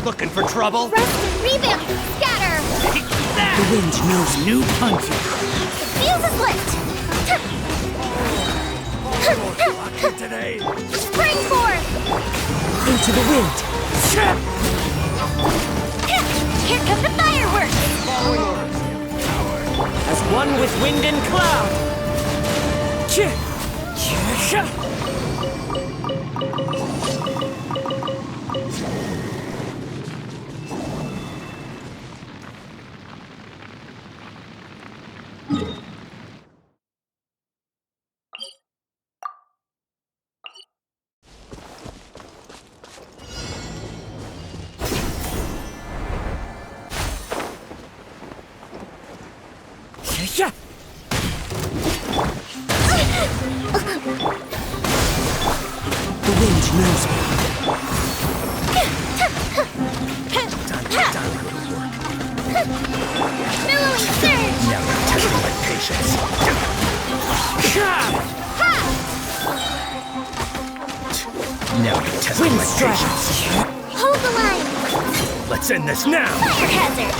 Looking for trouble? Rest, revamp, scatter! Take that! The wind knows New punch. Fuse is lit! Lucky today. Spring forth! into the wind. Here come the fireworks! As one with wind and cloud. The wind knows me. Billowing surge! Now you're testing my patience. Now you're testing Wind my strike. patience. Hold the line! Let's end this now. Fire hazard!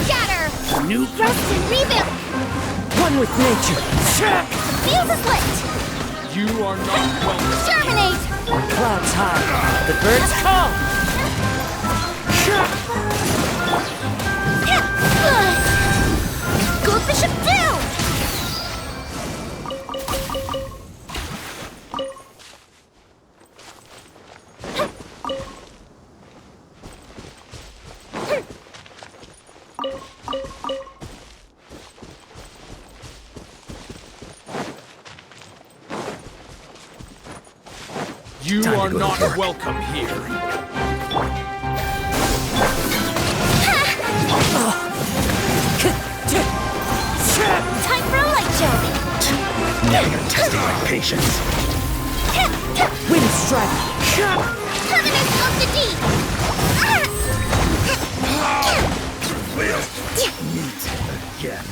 Scatter! New Rest and revamp! One with nature. Fuse is lit! You are not welcome. Terminate! Clouds high. The birds call. Gold Bishop down! You Time to are go to not work. welcome here. Time for a light show! Now you're testing my patience. Wind strike. Covenant of the Deep! We'll meet again.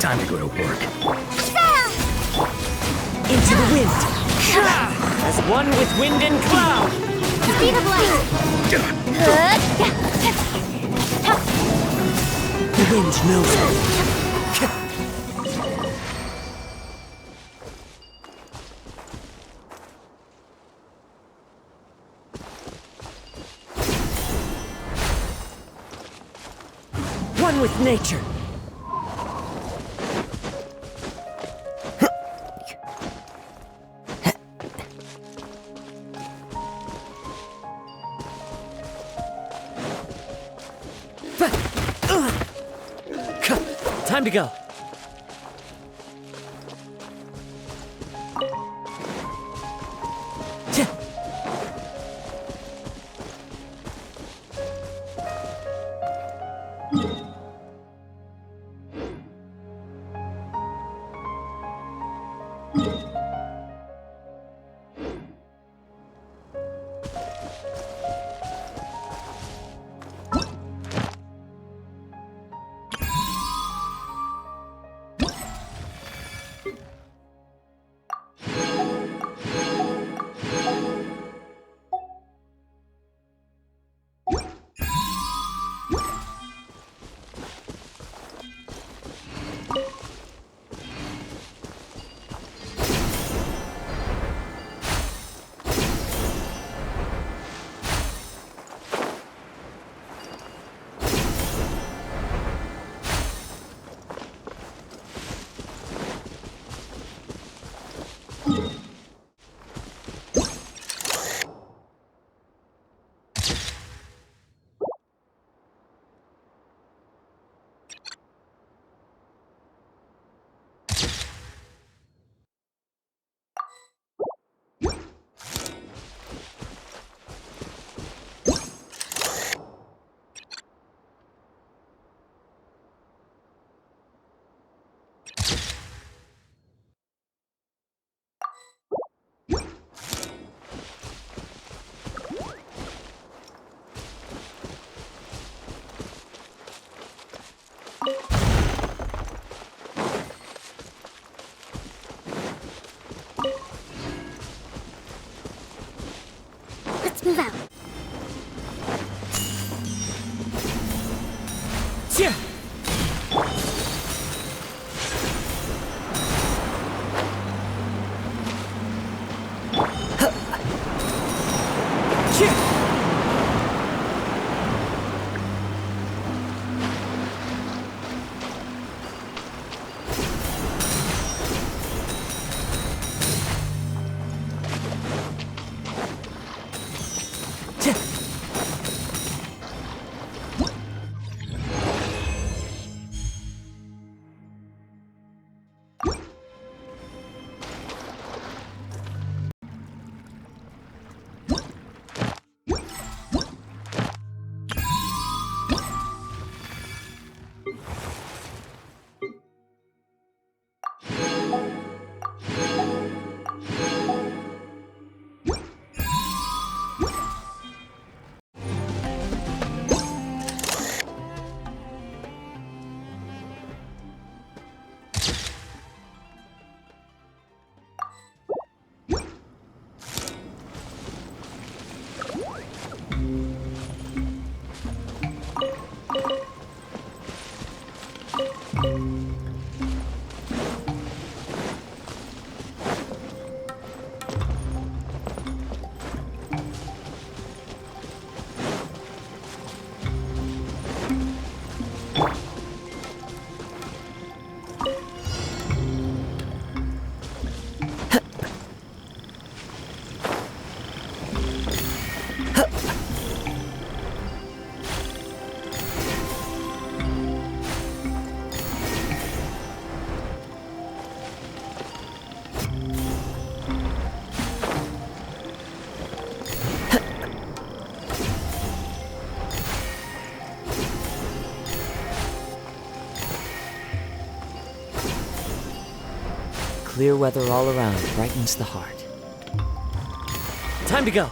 Time to go to work. Into the wind. As one with wind and cloud. Speed of light. The wind knows me. One with nature. Time to go. Let's move out. Yeah. Clear weather all around brightens the heart. Time to go.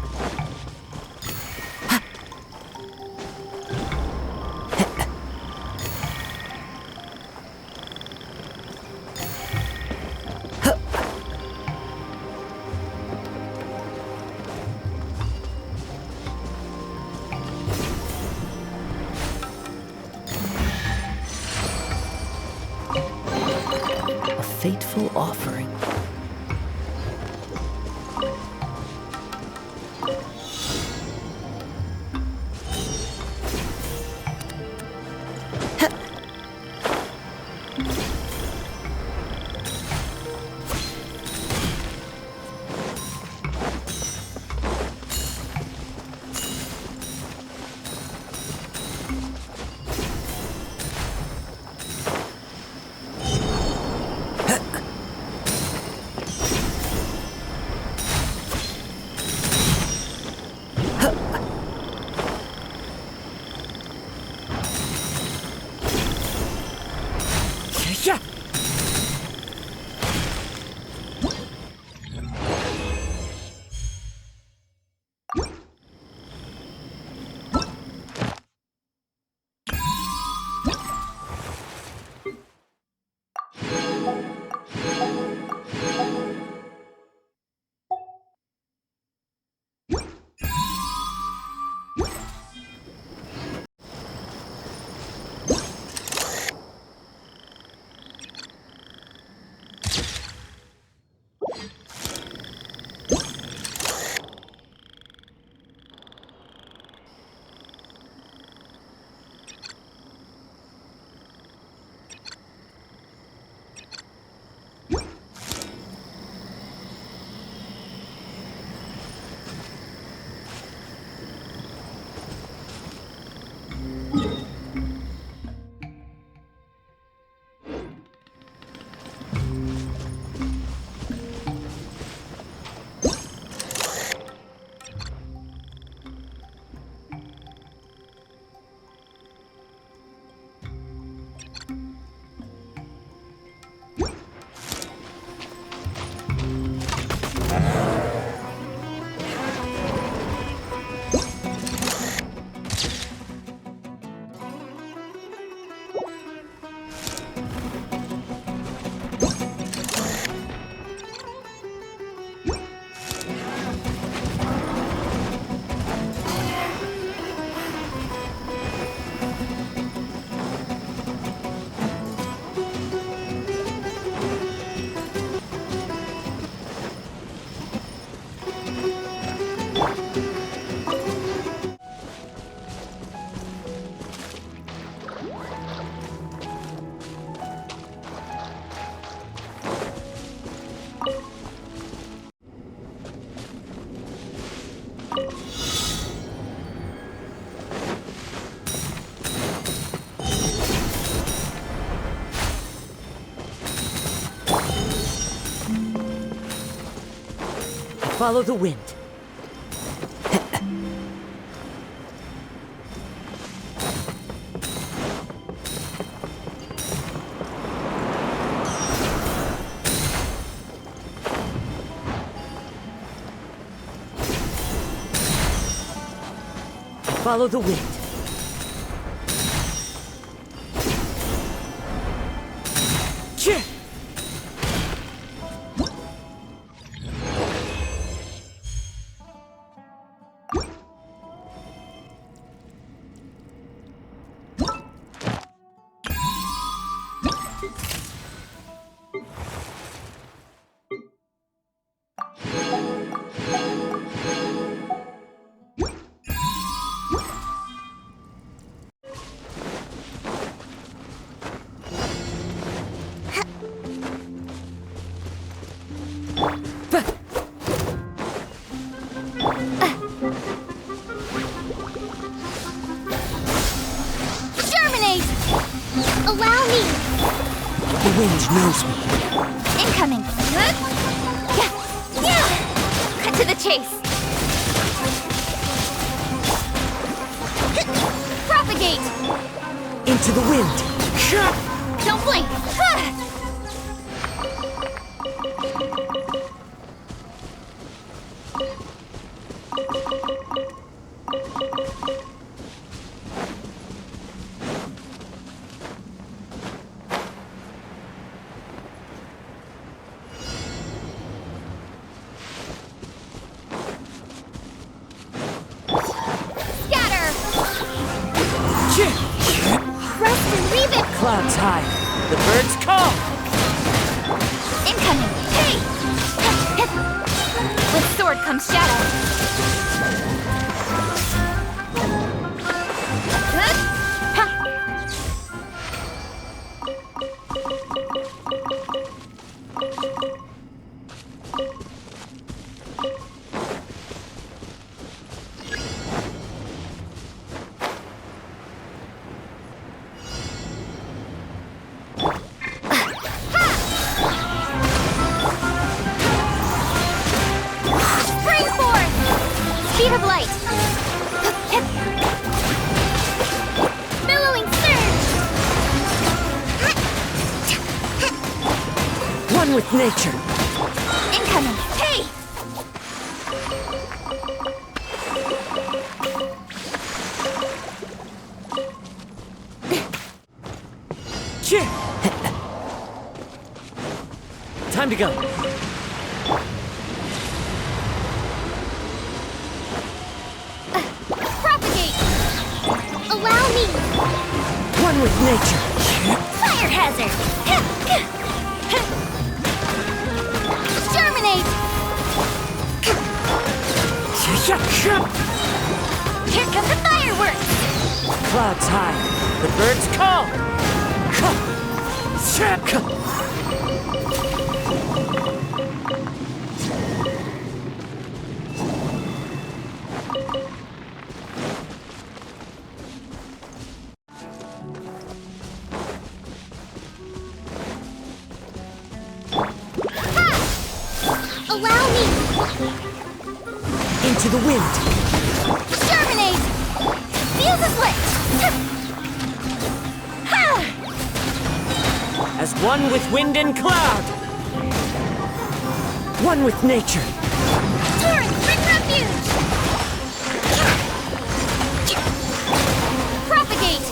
fateful offering. Follow the wind. Follow the wind. Cheer! Allow me! The wind knows me. Incoming! Cut to the chase! Propagate! Into the wind. Don't blink! Clouds high. The birds call. comes Shadow. Speed of light! Billowing surge! One with nature. Incoming! Hey! Time to go. Allow me! One with nature. Fire hazard! Germinate! Here come the fireworks! Clouds high. The birds call. Allow me! Into the wind. Germinate! Fuse is lit! As one with wind and cloud. One with nature. Torrent, bring refuge! Propagate!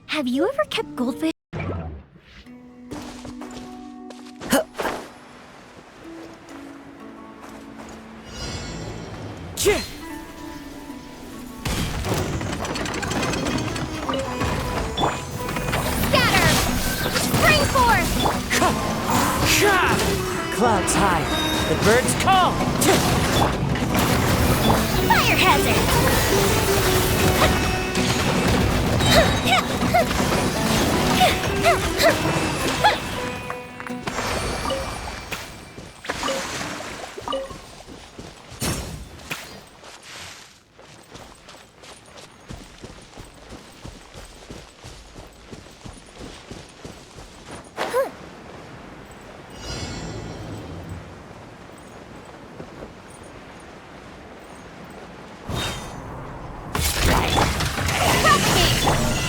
Have you ever kept goldfish? Scatter! Spring forth! Clouds high. The birds call. Fire hazard!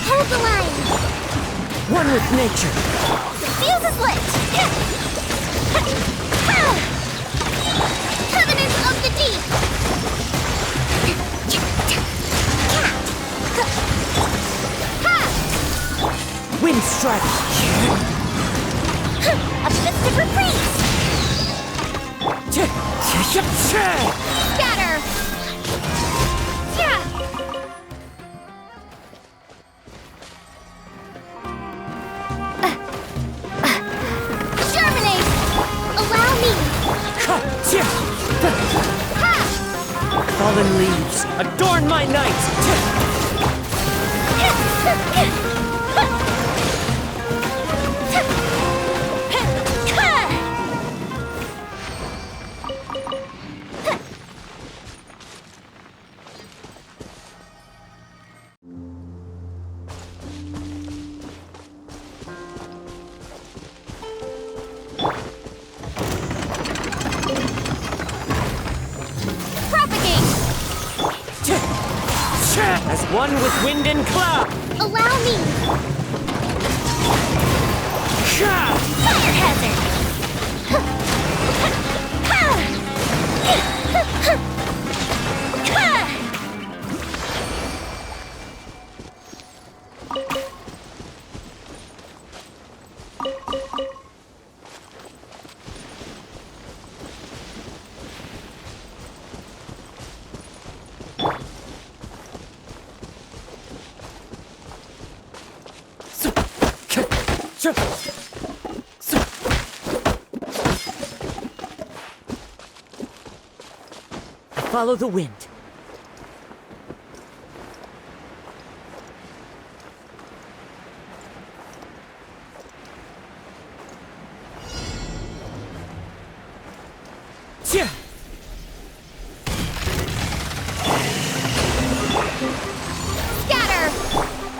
Hold the line! One with nature. The fuse is lit! Covenant of the deep! Wind strike. A mystic reprise! Scatter! Germinate! Allow me! Fallen leaves. leaves adorn my night! As one with wind and cloud! Allow me! Fire hazard! Follow the wind. Scatter!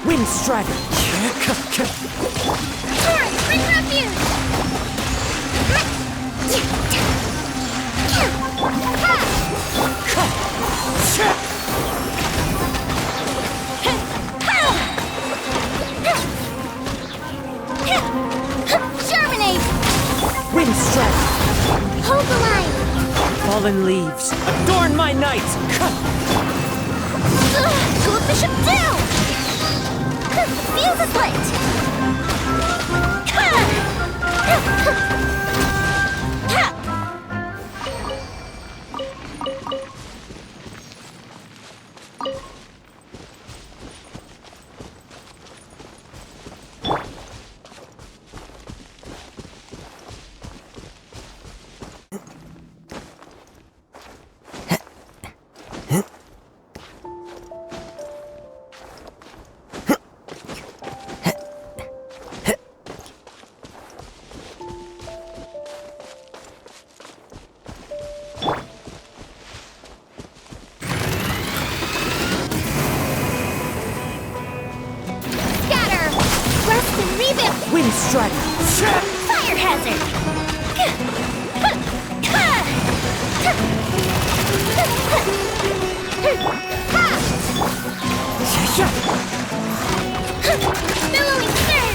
Wind strider. Torrent, bring refuge! Germinate! Wind strider. Hold the line! Fallen leaves adorn my night. Cool bishop down! Fuse is lit! Wind strider. Fire hazard! Billowing surge!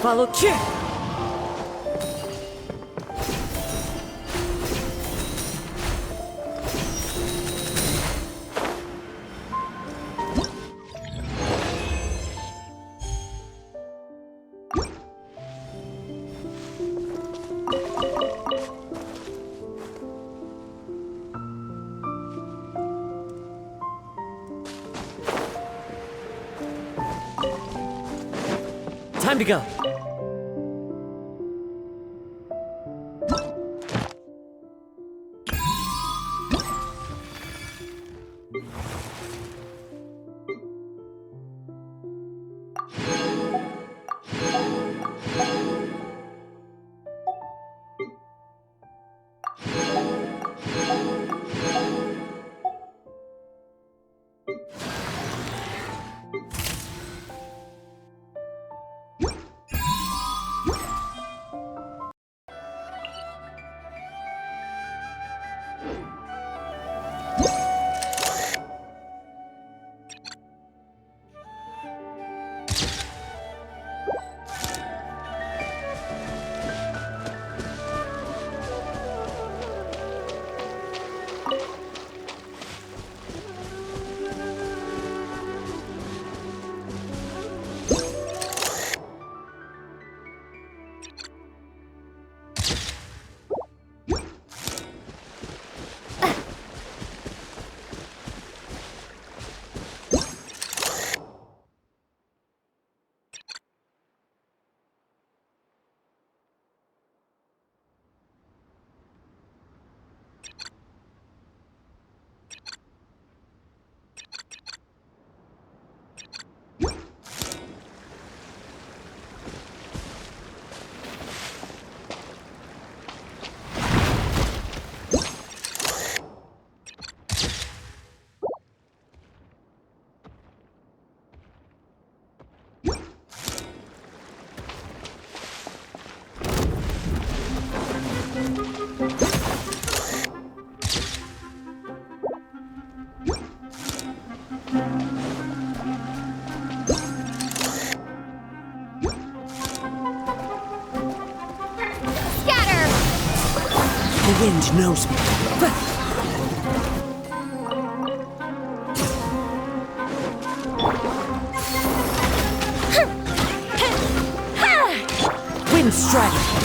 Follow Q. Time to go. The wind knows me. Wind strike.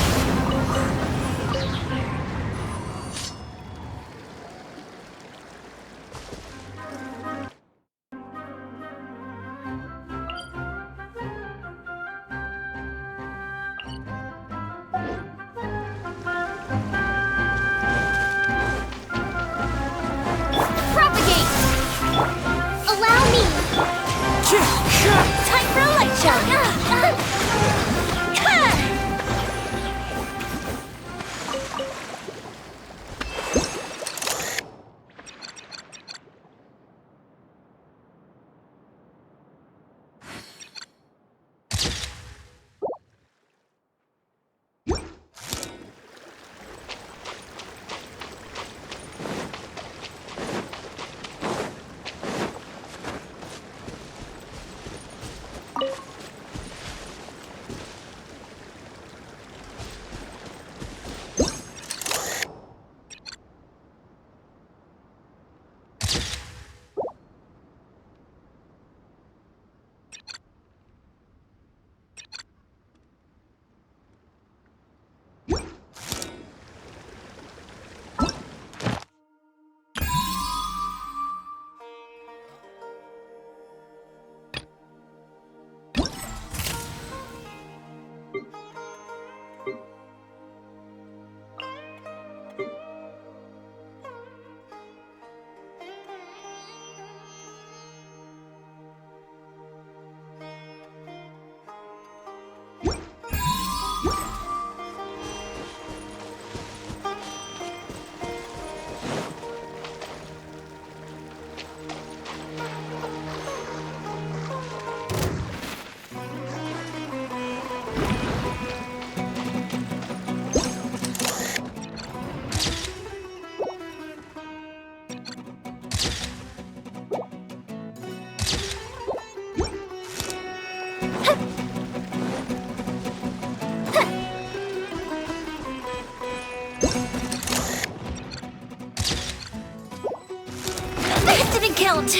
That didn't count.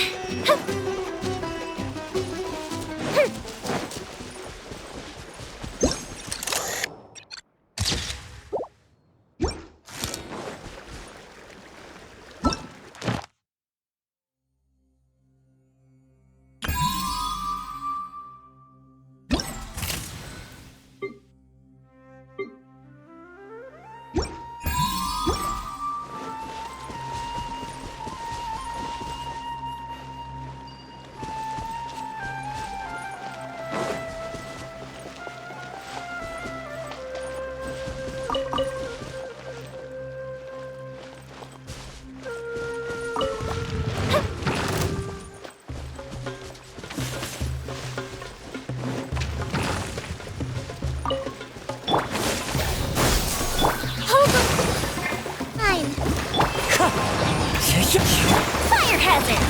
Fine. Fire hazard!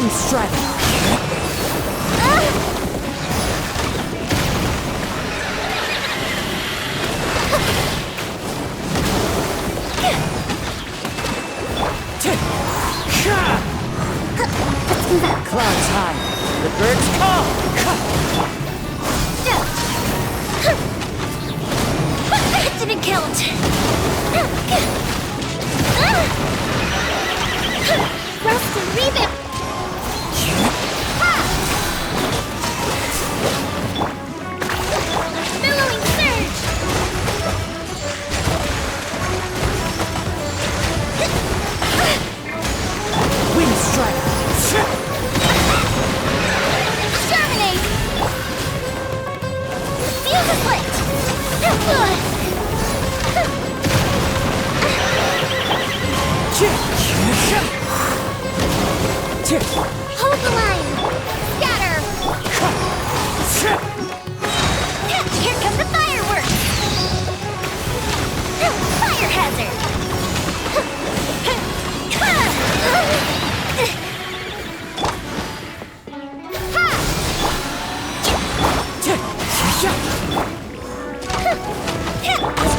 Wind strike! Clouds high. The birds call. That didn't count. Rust and revamp. Billowing surge. Wind strike. Terminate. Fuse is lit. Hold the line. Scatter. Here come the fireworks. Fire hazard.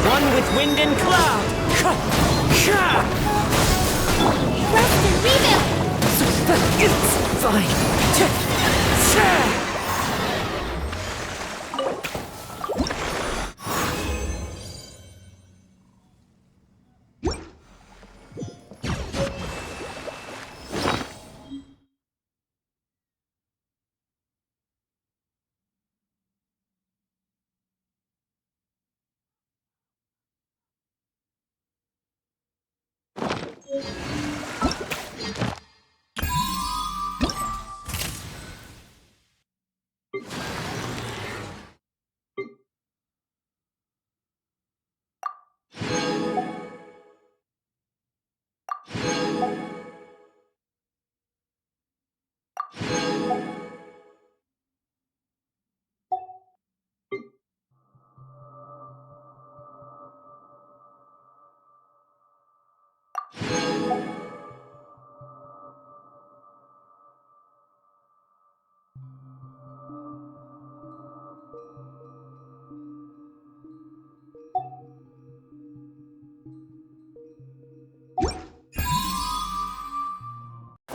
One with wind and cloud. Rest and revamp. It's fine.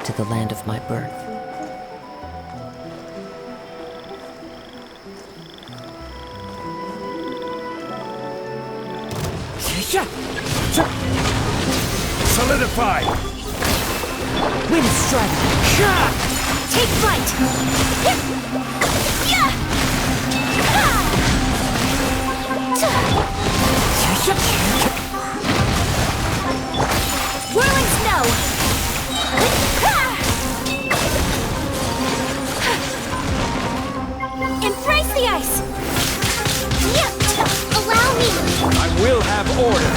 To the land of my birth. Solidify! Wind strike! Take flight. Whirling snow. Embrace the ice. Allow me. I will have order.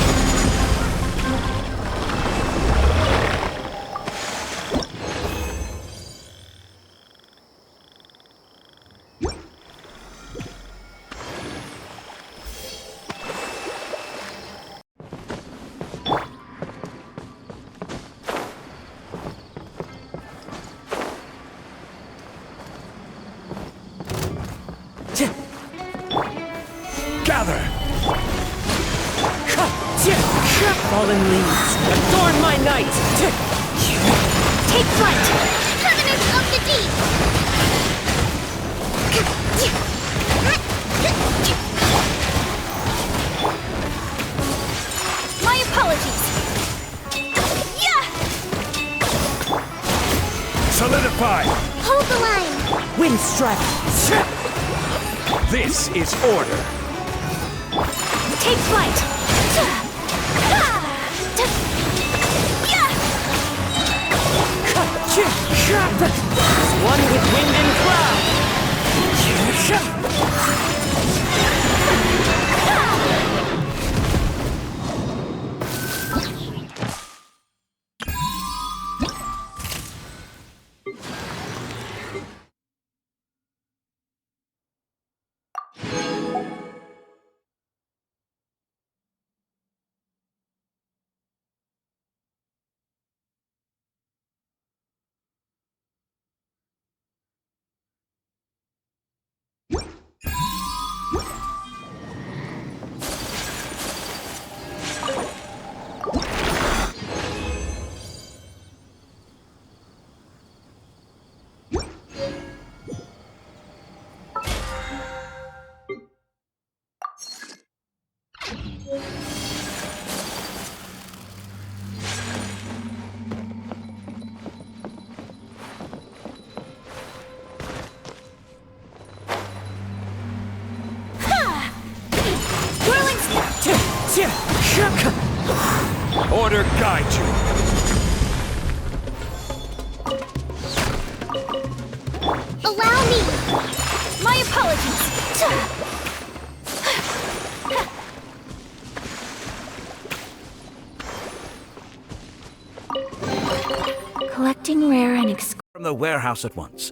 Gather! Fallen leaves, adorn my night! Take flight. Covenant of the deep. My apologies. Solidify! Hold the line. Wind strike! This is order. Take flight. One with wind and cloud! Order guide you. Allow me! My apologies! Collecting rare and From the warehouse at once.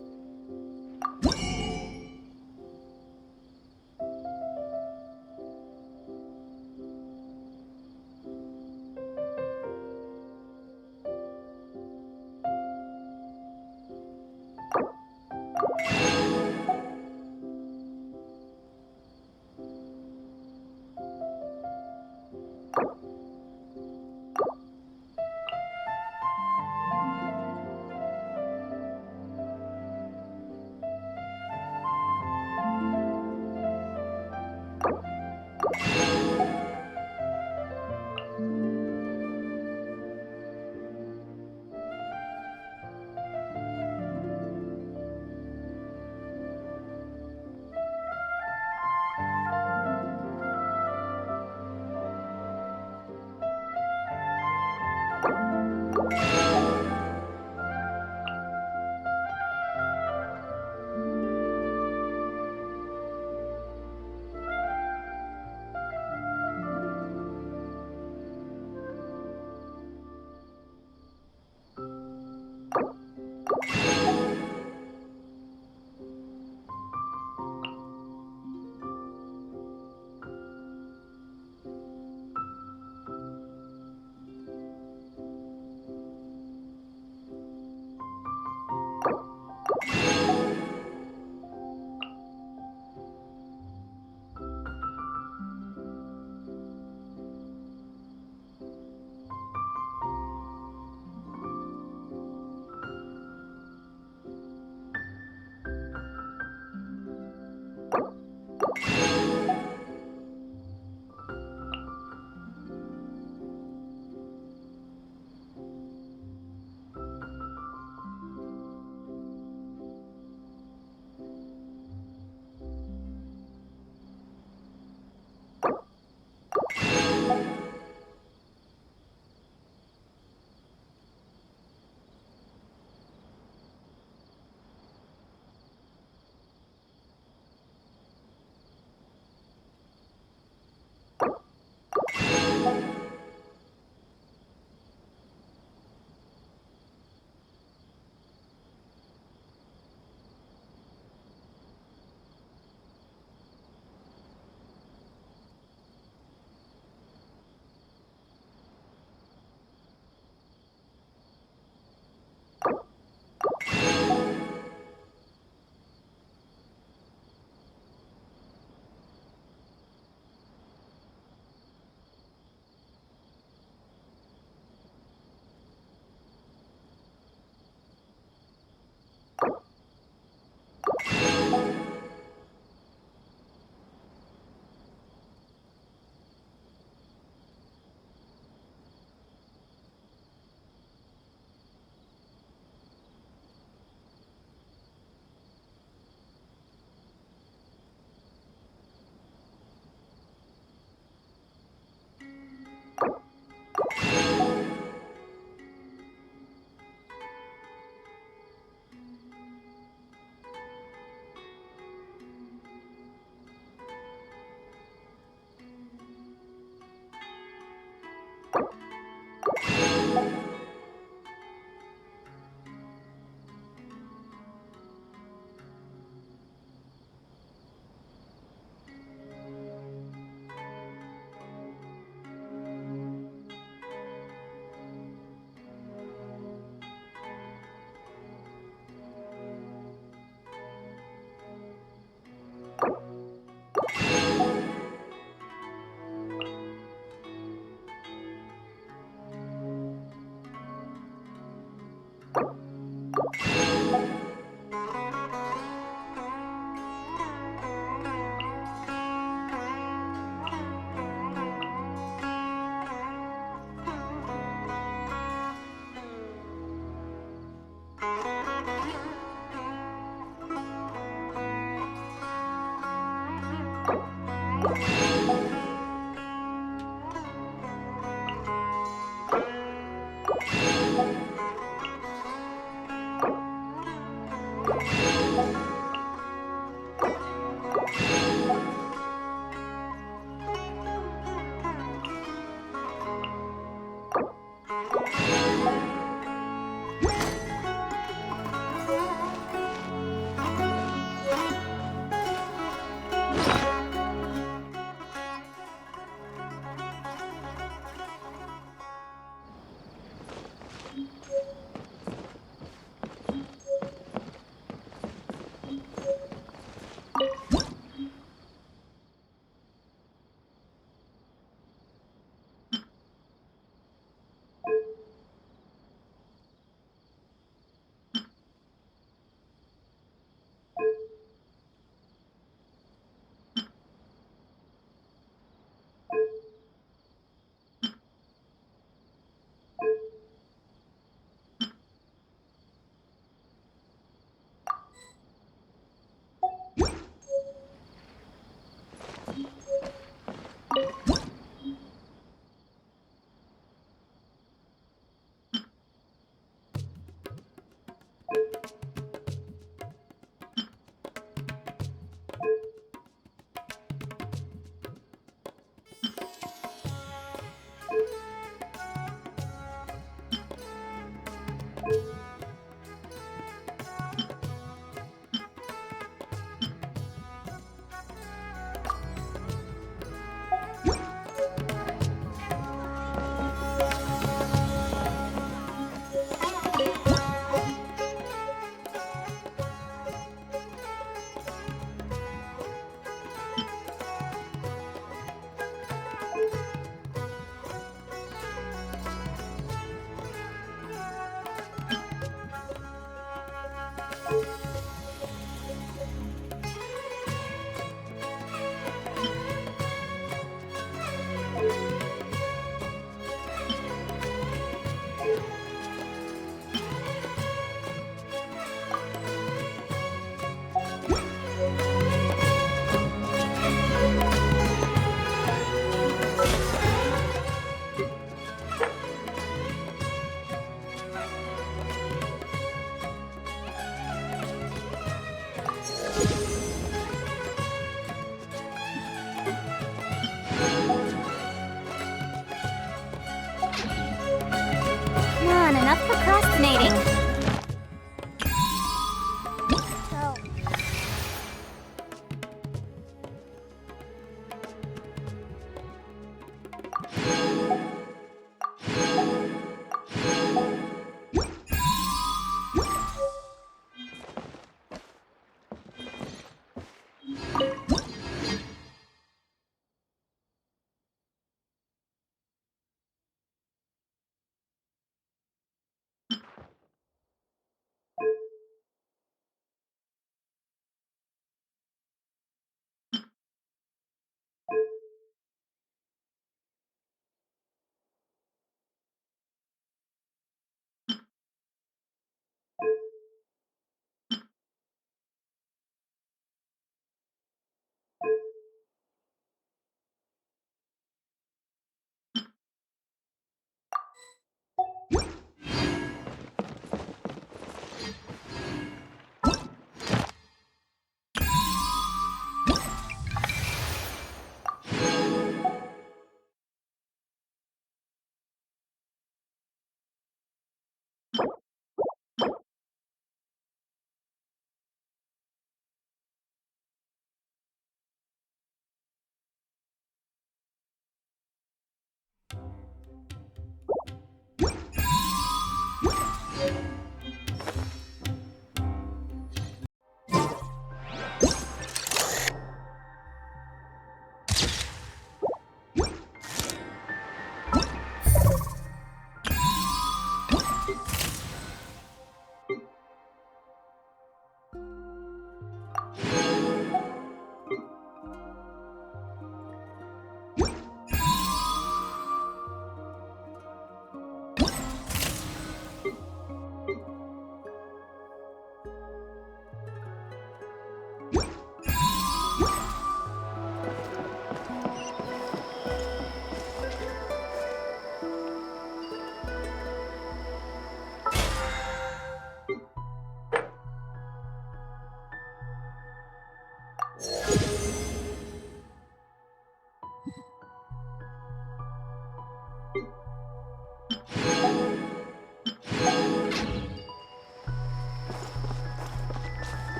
enough procrastinating.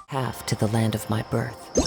Half to the land of my birth.